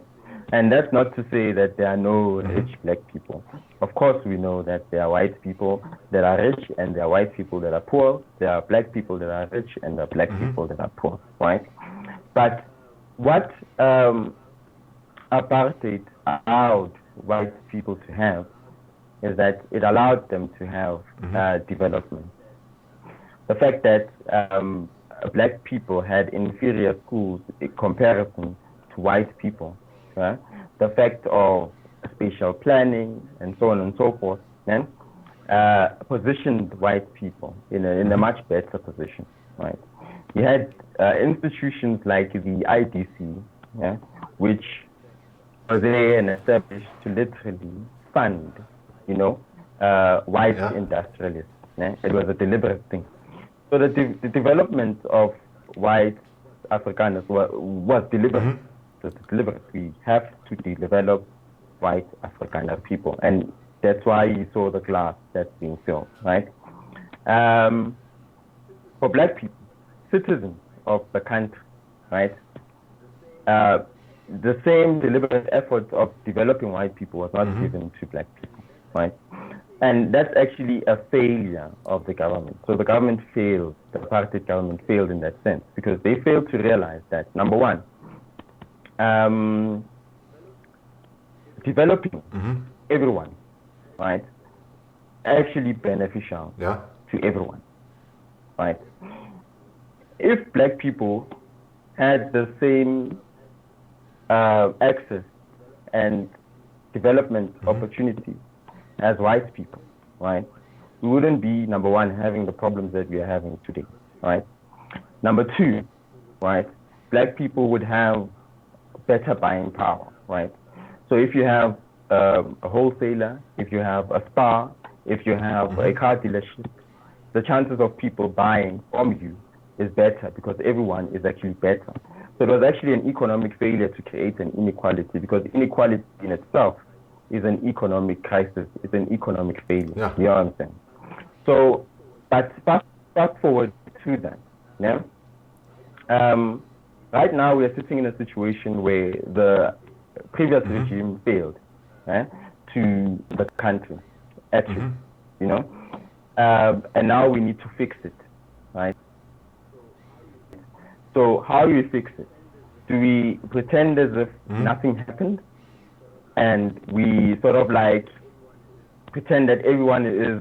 Speaker 2: And that's not to say that there are no rich black people. Of course, we know that there are white people that are rich and there are white people that are poor. There are black people that are rich and there are black people that are poor, right? But what apartheid allowed white people to have is that it allowed them to have development. The fact that black people had inferior schools in comparison to white people, the fact of spatial planning and so on and so forth, positioned white people in a much better position, right? You had institutions like the IDC, which was there and established to literally fund, white industrialists. It was a deliberate thing. So the development of white Afrikaners was deliberate. So deliberate. We have to develop white Afrikaner people, and that's why you saw the glass that's being filled, right? For black people, citizens of the country, right? The same deliberate effort of developing white people was not given to black people, right? And that's actually a failure of the government. So the government failed, the apartheid government failed in that sense, because they failed to realize that, number one, developing everyone, right, actually beneficial to everyone, right? If black people had the same access and development opportunities as white people, right, we wouldn't be, number one, having the problems that we are having today, right? Number two, right, black people would have better buying power, right? So if you have a wholesaler, if you have a spa, if you have a car dealership, the chances of people buying from you is better because everyone is actually better. So it was actually an economic failure to create an inequality, because inequality in itself is an economic crisis, it's an economic failure.
Speaker 1: Yeah.
Speaker 2: You know what I'm saying? So, but fast forward to that, yeah? Right now we are sitting in a situation where the previous regime failed to the country, actually, you know? And now we need to fix it, right? So how do we fix it? Do we pretend as if nothing happened, and we sort of like pretend that everyone is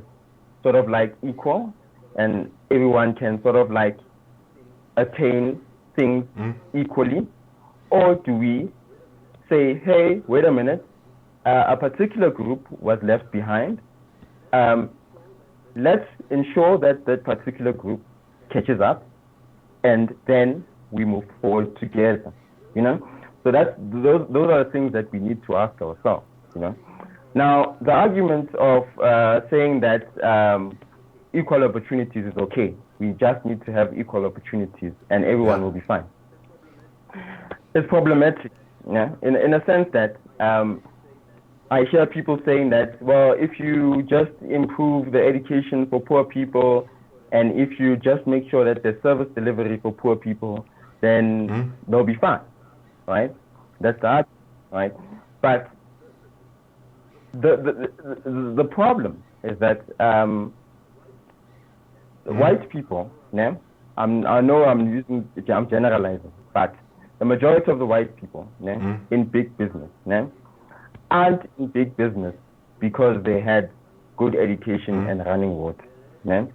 Speaker 2: sort of like equal and everyone can sort of like attain things equally? Or do we say, hey, wait a minute, a particular group was left behind, let's ensure that that particular group catches up, and then we move forward together, you know? So those are the things that we need to ask ourselves, you know? Now, the argument of saying that equal opportunities is okay, we just need to have equal opportunities and everyone will be fine, it's problematic, yeah? In a sense that I hear people saying that, well, if you just improve the education for poor people, and if you just make sure that there's service delivery for poor people, then they'll be fine, right? That's the argument, right? But the problem is that white people, yeah, I know I'm generalizing, but the majority of the white people, yeah, in big business, yeah, aren't in big business because they had good education and running water, yeah.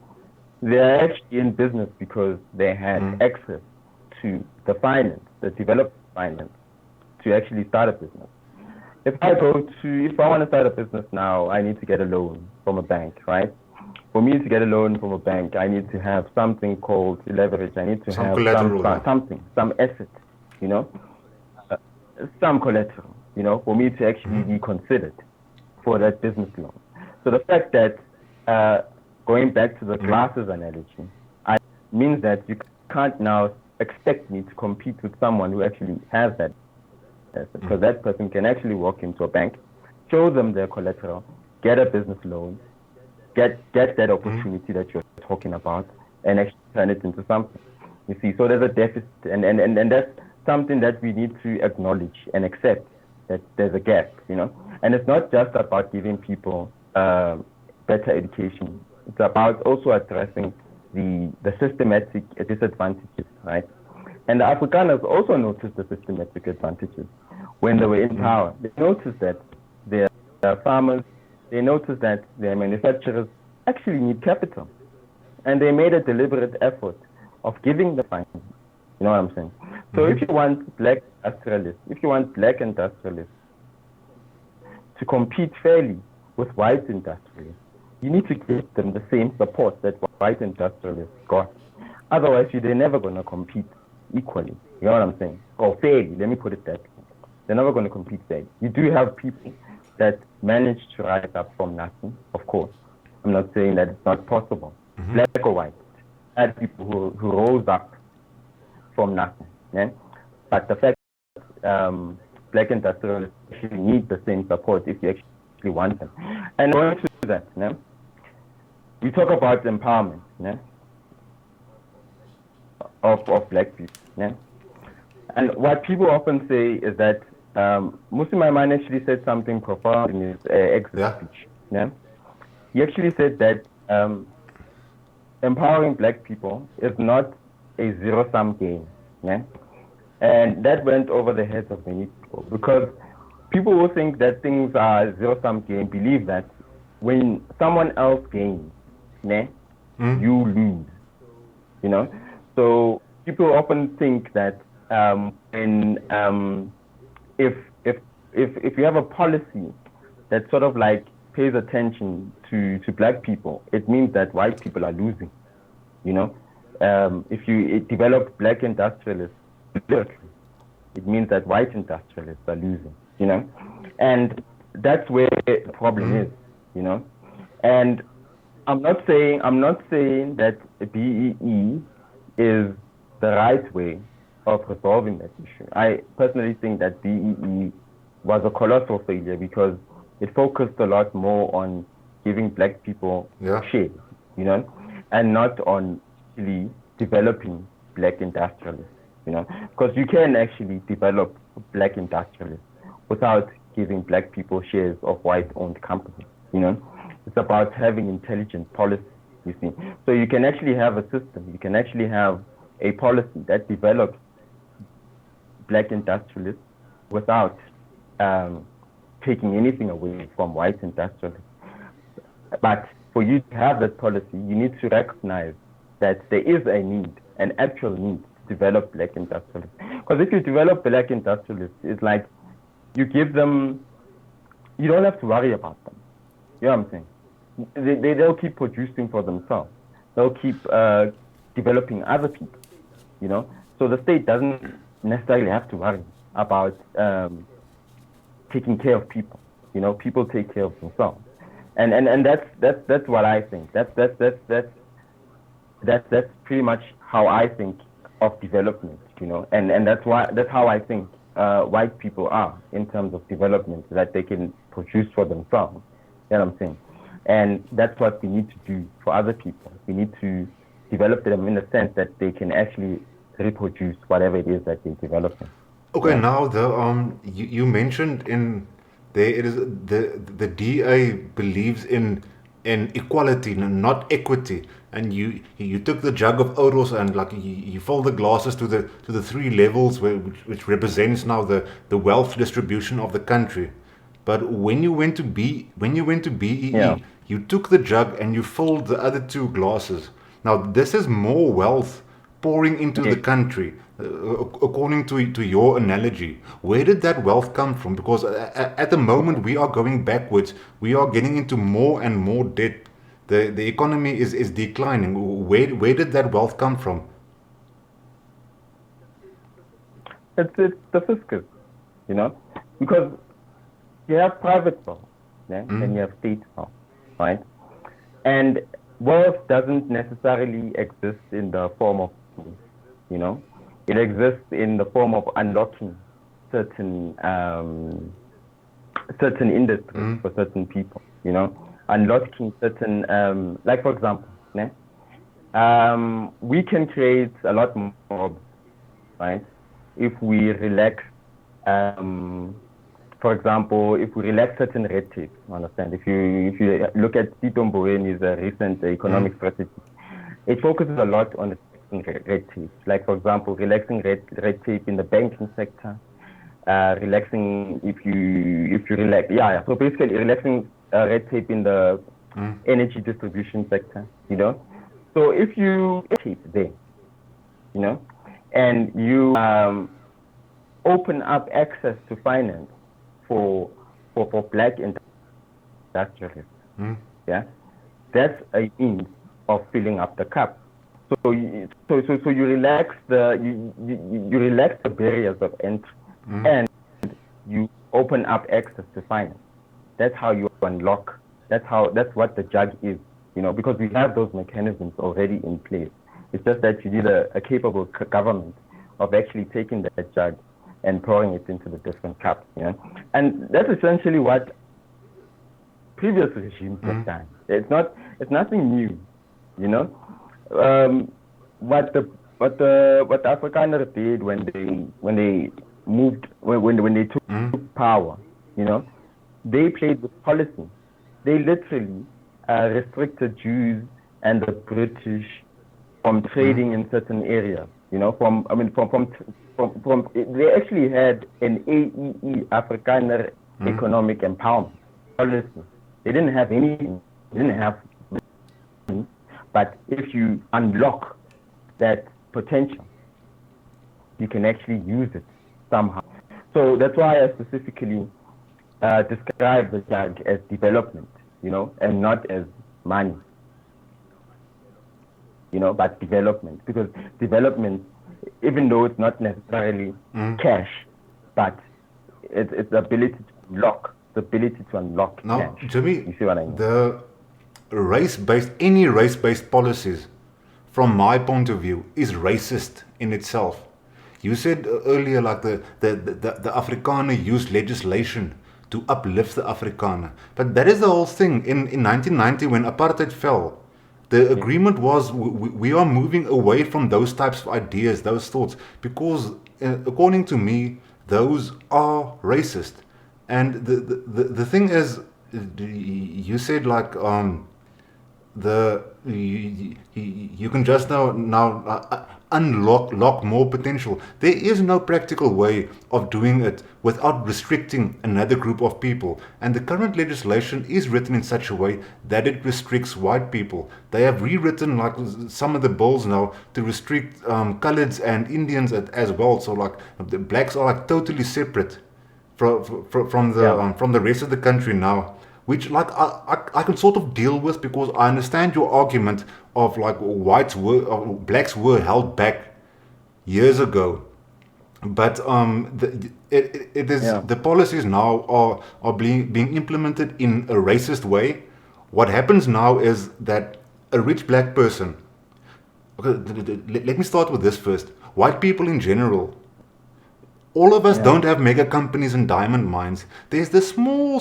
Speaker 2: They're actually in business because they had access to the finance, the developed finance, to actually start a business. If I want to start a business now, I need to get a loan from a bank, right? For me to get a loan from a bank, I need to have something called leverage. I need to have some asset, you know, some collateral, you know, for me to actually be considered for that business loan. So the fact that going back to the glasses analogy, means that you can't now expect me to compete with someone who actually has that asset, because that person can actually walk into a bank, show them their collateral, get a business loan, get that opportunity that you're talking about, and actually turn it into something. You see, so there's a deficit, and that's something that we need to acknowledge and accept, that there's a gap, you know. And it's not just about giving people better education. It's about also addressing the systematic disadvantages, right? And the Afrikaners also noticed the systematic advantages when they were in power. They noticed that their farmers, they noticed that their manufacturers actually need capital. And they made a deliberate effort of giving the finance. You know what I'm saying? So if you want black industrialists to compete fairly with white industrialists, you need to give them the same support that white industrialists got. Otherwise, they're never going to compete equally. You know what I'm saying? Or fairly, let me put it that way. They're never going to compete fairly. You do have people that manage to rise up from nothing, of course. I'm not saying that it's not possible. Black or white. Had people who rose up from nothing. Yeah? But the fact that black industrialists actually need the same support if you actually want them. And going to that, yeah? We talk about empowerment, yeah? of black people. Yeah? And what people often say is that Musi Maimane actually said something profound in his exit speech. Yeah? he actually said that empowering black people is not a zero-sum game. Yeah? And that went over the heads of many people because people who think that things are a zero-sum game believe that when someone else gains, yeah, you lose. You know, so people often think that when if you have a policy that sort of like pays attention to black people, it means that white people are losing. You know, if you develop black industrialists, it means that white industrialists are losing. You know, and that's where the problem is. You know, and I'm not saying that BEE is the right way of resolving that issue. I personally think that BEE was a colossal failure because it focused a lot more on giving black people shares, you know, and not on actually developing black industrialists, you know, because you can actually develop black industrialists without giving black people shares of white-owned companies, you know. It's about having intelligent policy, you see. So you can actually have a system, you can actually have a policy that develops black industrialists without taking anything away from white industrialists. But for you to have that policy, you need to recognize that there is a need, an actual need to develop black industrialists. Because if you develop black industrialists, it's like you give them, you don't have to worry about them. You know what I'm saying? They'll keep producing for themselves. They'll keep developing other people, you know? So the state doesn't necessarily have to worry about taking care of people. You know, people take care of themselves. And that's what I think. That's pretty much how I think of development, you know? And that's how I think white people are in terms of development, that they can produce for themselves. You know what I'm saying? And that's what we need to do for other people. We need to develop them in the sense that they can actually reproduce whatever it is that they're developing.
Speaker 1: Okay, now you mentioned in there it is the DA believes in equality, not equity, and you took the jug of Oros and like you filled the glasses to the three levels which represents now the wealth distribution of the country. But when you went to BEE, you took the jug and you filled the other two glasses. Now this is more wealth pouring into the country. According to your analogy, where did that wealth come from? Because at the moment we are going backwards. We are getting into more and more debt. The economy is declining. Where did that wealth come from?
Speaker 2: It's the fiscal, you know, because you have private wealth, and you have state wealth, right? And wealth doesn't necessarily exist in the form of, you know, it exists in the form of unlocking certain industries for certain people, you know, unlocking certain, like for example, we can create a lot more jobs, right? If we relax, for example, if we relax certain red tape, understand? If you look at Tito Mbowene's recent economic strategy, it focuses a lot on red tape. Like for example, relaxing red tape in the banking sector, relaxing if you relax, so basically relaxing red tape in the energy distribution sector, you know. So if you tape there, you know, and you open up access to finance for black industrialists, that's a means of filling up the cup. So you relax the barriers of entry, and you open up access to finance. That's how you unlock. That's what the jug is, you know, because we have those mechanisms already in place. It's just that you need a capable government of actually taking that jug and pouring it into the different cups, you know. And that's essentially what previous regimes have done. It's nothing new, you know. What the Afrikaners did when they took power, you know, they played with policy. They literally restricted Jews and the British from trading in certain areas. You know, they actually had an AEE, Afrikaner Economic Empowerment policy. They didn't have anything. They didn't have, but if you unlock that potential, you can actually use it somehow. So that's why I specifically describe the Jag as development, you know, and not as money, you know, but development. Because development, even though it's not necessarily cash, but it's the ability to unlock
Speaker 1: Now,
Speaker 2: cash.
Speaker 1: Jimmy,
Speaker 2: You see what I mean?
Speaker 1: the any race-based policies, from my point of view, is racist in itself. You said earlier, like the Afrikaner used legislation to uplift the Afrikaner. But that is the whole thing. In 1990, when apartheid fell, the agreement was we are moving away from those types of ideas, those thoughts, because according to me, those are racist. And the thing is, you said like you can just now unlock more potential. There is no practical way of doing it without restricting another group of people. And the current legislation is written in such a way that it restricts white people. They have rewritten like some of the bills now to restrict coloreds and Indians as well. So like the blacks are like totally separate from the rest of the country now, which like I can sort of deal with, because I understand your argument of like blacks were held back years ago, but the policies now are being implemented in a racist way. What happens now is that a rich black person, okay, let me start with this first. White people in general, all of us don't have mega companies and diamond mines. There's the small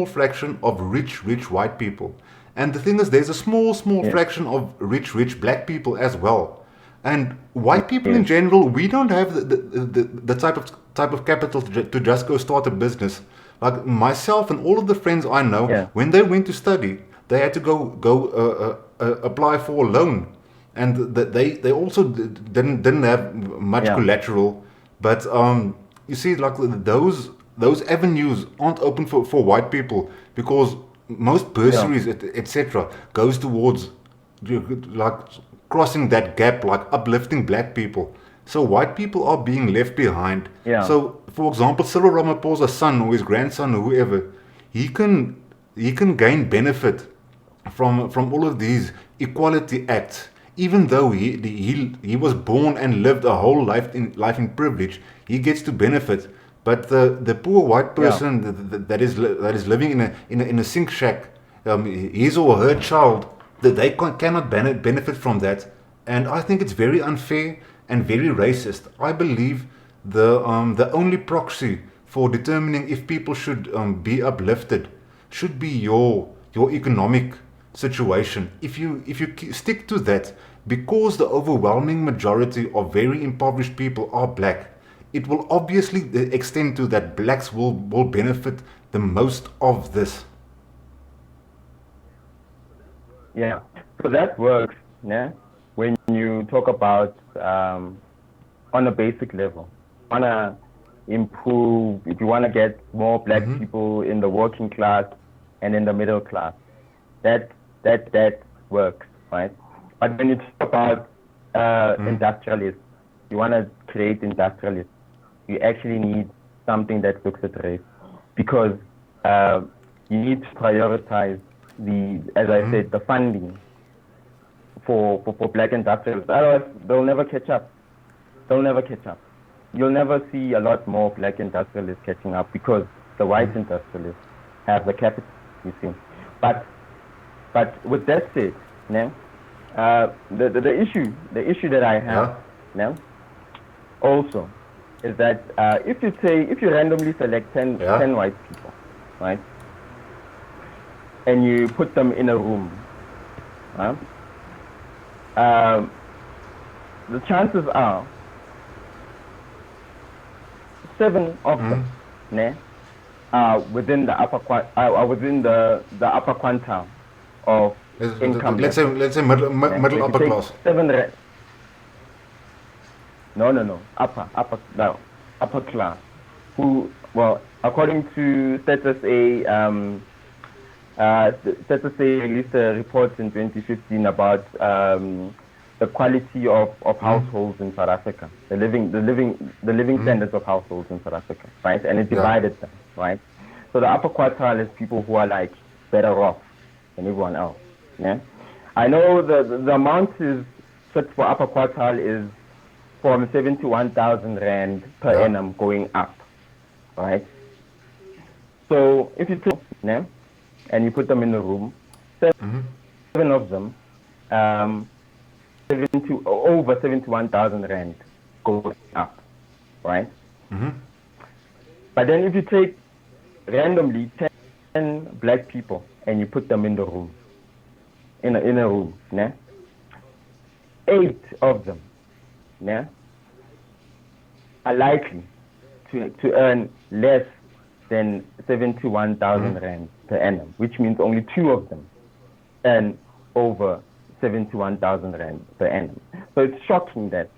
Speaker 1: fraction of rich white people. And the thing is, there's a small fraction of rich black people as well. And white people in general, we don't have the type of capital to just go start a business. Like myself and all of the friends I know, when they went to study, they had to go apply for a loan. And they also didn't have much collateral. But you see, like those avenues aren't open for white people, because most bursaries, etc., goes towards like crossing that gap, like uplifting black people. So white people are being left behind. So, for example, Cyril Ramaphosa's son or his grandson or whoever, he can gain benefit from all of these equality acts. Even though he was born and lived a whole life in privilege, he gets to benefit. But the poor white person that is living in a sink shack, his or her child, that they cannot benefit from that. And I think it's very unfair and very racist. I believe the only proxy for determining if people should be uplifted should be your economic situation. If you stick to that, because the overwhelming majority of very impoverished people are black, it will obviously extend to that blacks will benefit the most of this.
Speaker 2: Yeah, so that works, yeah, when you talk about on a basic level. Want to improve, if you want to get more black people in the working class and in the middle class, that works, right? But when you talk about industrialists, you want to create industrialists, you actually need something that looks at race, because you need to prioritize as I said, the funding for black industrialists. Otherwise, they'll never catch up. You'll never see a lot more black industrialists catching up, because the white industrialists have the capital, you see. But with that said, the issue that I have also is that if you randomly select 10 white people, right, and you put them in a room, the chances are 7 of them are within the upper quantile of income.
Speaker 1: Let's say middle
Speaker 2: So if you
Speaker 1: upper
Speaker 2: take
Speaker 1: class.
Speaker 2: 7 rand. No. Upper class. Who, well, according to Status A, Status A released a report in 2015 about the quality of households in South Africa, the living standards of households in South Africa, right? And it divided them, right? So the upper quartile is people who are like better off than everyone else. Yeah, I know the amount is set for upper quartile is from 71,000 rand per annum going up, right? So if you take them and you put them in the room, seven of them, over 71,000 rand going up, right? But then if you take randomly 10 black people and you put them in the room, in a room, né? 8 of them, né, are likely to earn less than 71,000 rand per annum, which means only 2 of them earn over 71,000 rand per annum. So it's shocking that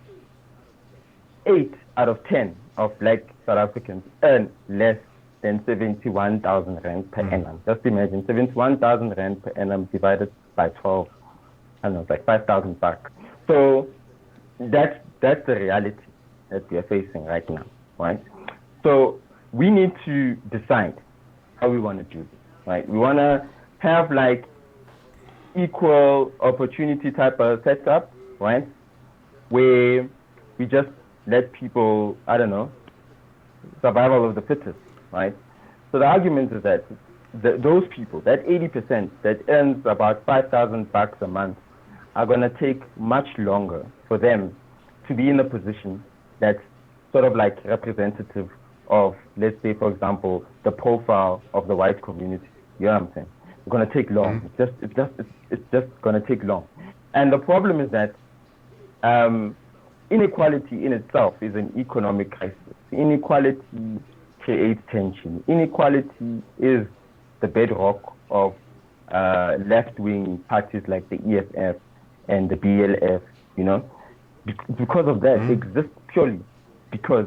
Speaker 2: 8 out of 10 of black South Africans earn less than 71,000 rand per annum. Just imagine 71,000 rand per annum divided by 12. I don't know, it's like 5,000 bucks. So that's the reality that we are facing right now, right? So we need to decide how we want to do this, right? We want to have like equal opportunity type of setup, right? Where we just let people, I don't know, survival of the fittest, right? So the argument is that those people, that 80% that earns about 5,000 bucks a month, are going to take much longer for them to be in a position that's sort of like representative of, let's say, for example, the profile of the white community. You know what I'm saying? It's going to take long. It's just going to take long. And the problem is that inequality in itself is an economic crisis. Inequality creates tension. Inequality is the bedrock of left-wing parties like the EFF and the BLF, you know. Because of that, exists purely because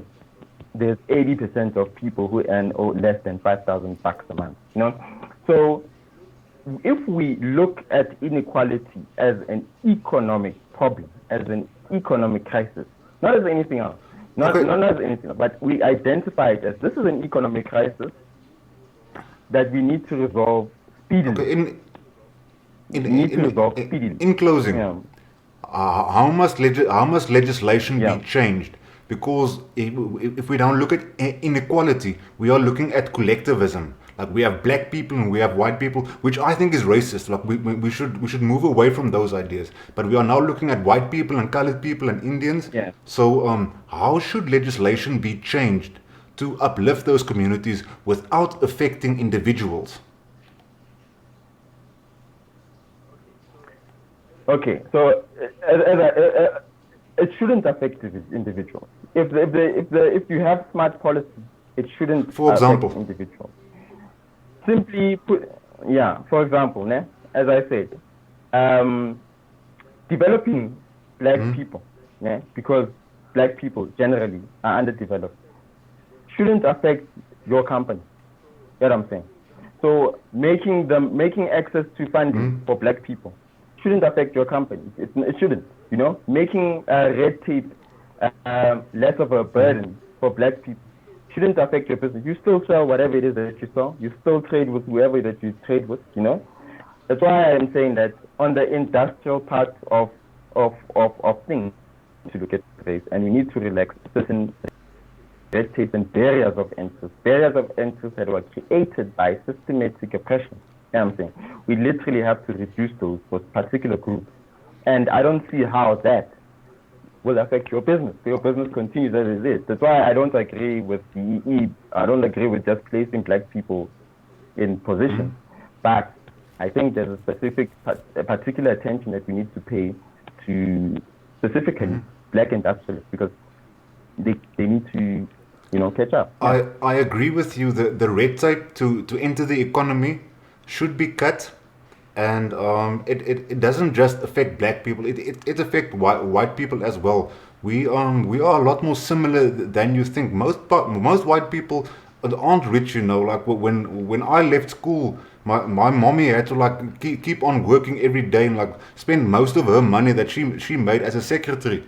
Speaker 2: there's 80% of people who earn less than 5,000 bucks a month, you know. So if we look at inequality as an economic problem, as an economic crisis, not as anything else, not as anything else, but we identify it as this is an economic crisis that we need to resolve speedily.
Speaker 1: Okay, in closing, how must legislation be changed? Because if we don't look at inequality, we are looking at collectivism. Like we have black people and we have white people, which I think is racist. Like we should move away from those ideas. But we are now looking at white people and colored people and Indians.
Speaker 2: Yeah.
Speaker 1: So how should legislation be changed to uplift those communities without affecting individuals?
Speaker 2: Okay, so it shouldn't affect individuals. If you have smart policy, it shouldn't affect individuals. Simply put, for example, as I said, developing black people, because black people generally are underdeveloped, shouldn't affect your company. You know what I'm saying? So making access to funding for black people shouldn't affect your company. It shouldn't. You know, making red tape less of a burden for black people shouldn't affect your business. You still sell whatever it is that you sell. You still trade with whoever that you trade with. You know, that's why I'm saying that on the industrial part of things, to look at this, and we need to relax certain red tape and barriers of entry that were created by systematic oppression. You know what I'm saying? We literally have to reduce those for particular groups. And I don't see how that will affect your business. Your business continues as it is. That's why I don't agree with DEE. I don't agree with just placing black people in positions. But I think there's a particular attention that we need to pay to specifically black industrialists, because they need to, catch up.
Speaker 1: I agree with you. The red tape to enter the economy should be cut, and it doesn't just affect black people. It affects white people as well. We are a lot more similar than you think. Most white people aren't rich, you know. Like when I left school, my mommy had to like keep on working every day and like spend most of her money that she made as a secretary.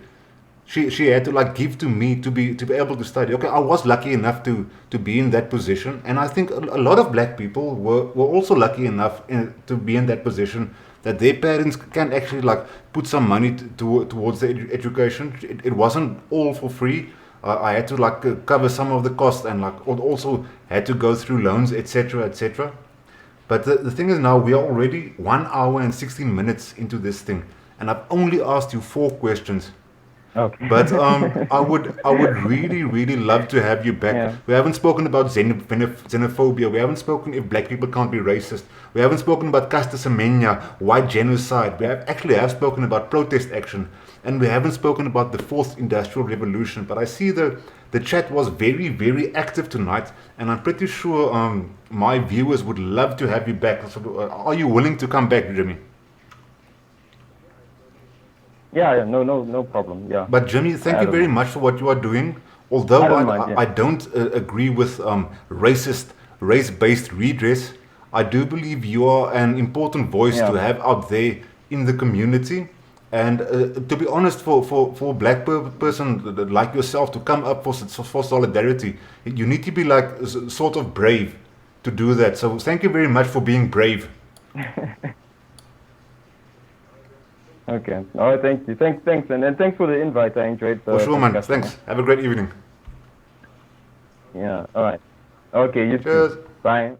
Speaker 1: She had to like give to me to be able to study. Okay, I was lucky enough to be in that position, and I think a lot of black people were also lucky enough to be in that position that their parents can actually like put some money towards the education. It wasn't all for free. I had to like cover some of the cost and like also had to go through loans, etc., etc. But the thing is now we are already 1 hour and 16 minutes into this thing, and I've only asked you 4 questions.
Speaker 2: Okay.
Speaker 1: But I would really love to have you back.
Speaker 2: Yeah.
Speaker 1: We haven't spoken about xenophobia. We haven't spoken if black people can't be racist. We haven't spoken about Caster Semenya, white genocide. We have spoken about protest action, and we haven't spoken about the fourth industrial revolution. But I see the chat was very active tonight, and I'm pretty sure my viewers would love to have you back. So, are you willing to come back, Jimmy?
Speaker 2: Yeah, no problem. Yeah.
Speaker 1: But Jimmy, thank
Speaker 2: I
Speaker 1: you
Speaker 2: don't
Speaker 1: very
Speaker 2: mind.
Speaker 1: much for what you are doing. Although
Speaker 2: I don't mind, yeah.
Speaker 1: I don't agree with race-based redress, I do believe you are an important voice
Speaker 2: Yeah.
Speaker 1: to have out there in the community. And to be honest, for a black person like yourself to come up for solidarity, you need to be like sort of brave to do that. So thank you very much for being brave.
Speaker 2: Okay. All right. Thank you. Thanks, and thanks for the invite. I enjoyed the
Speaker 1: For sure, man.
Speaker 2: discussion.
Speaker 1: Thanks. Have a great evening.
Speaker 2: Yeah. All right. Okay. You too.
Speaker 1: Cheers.
Speaker 2: Bye.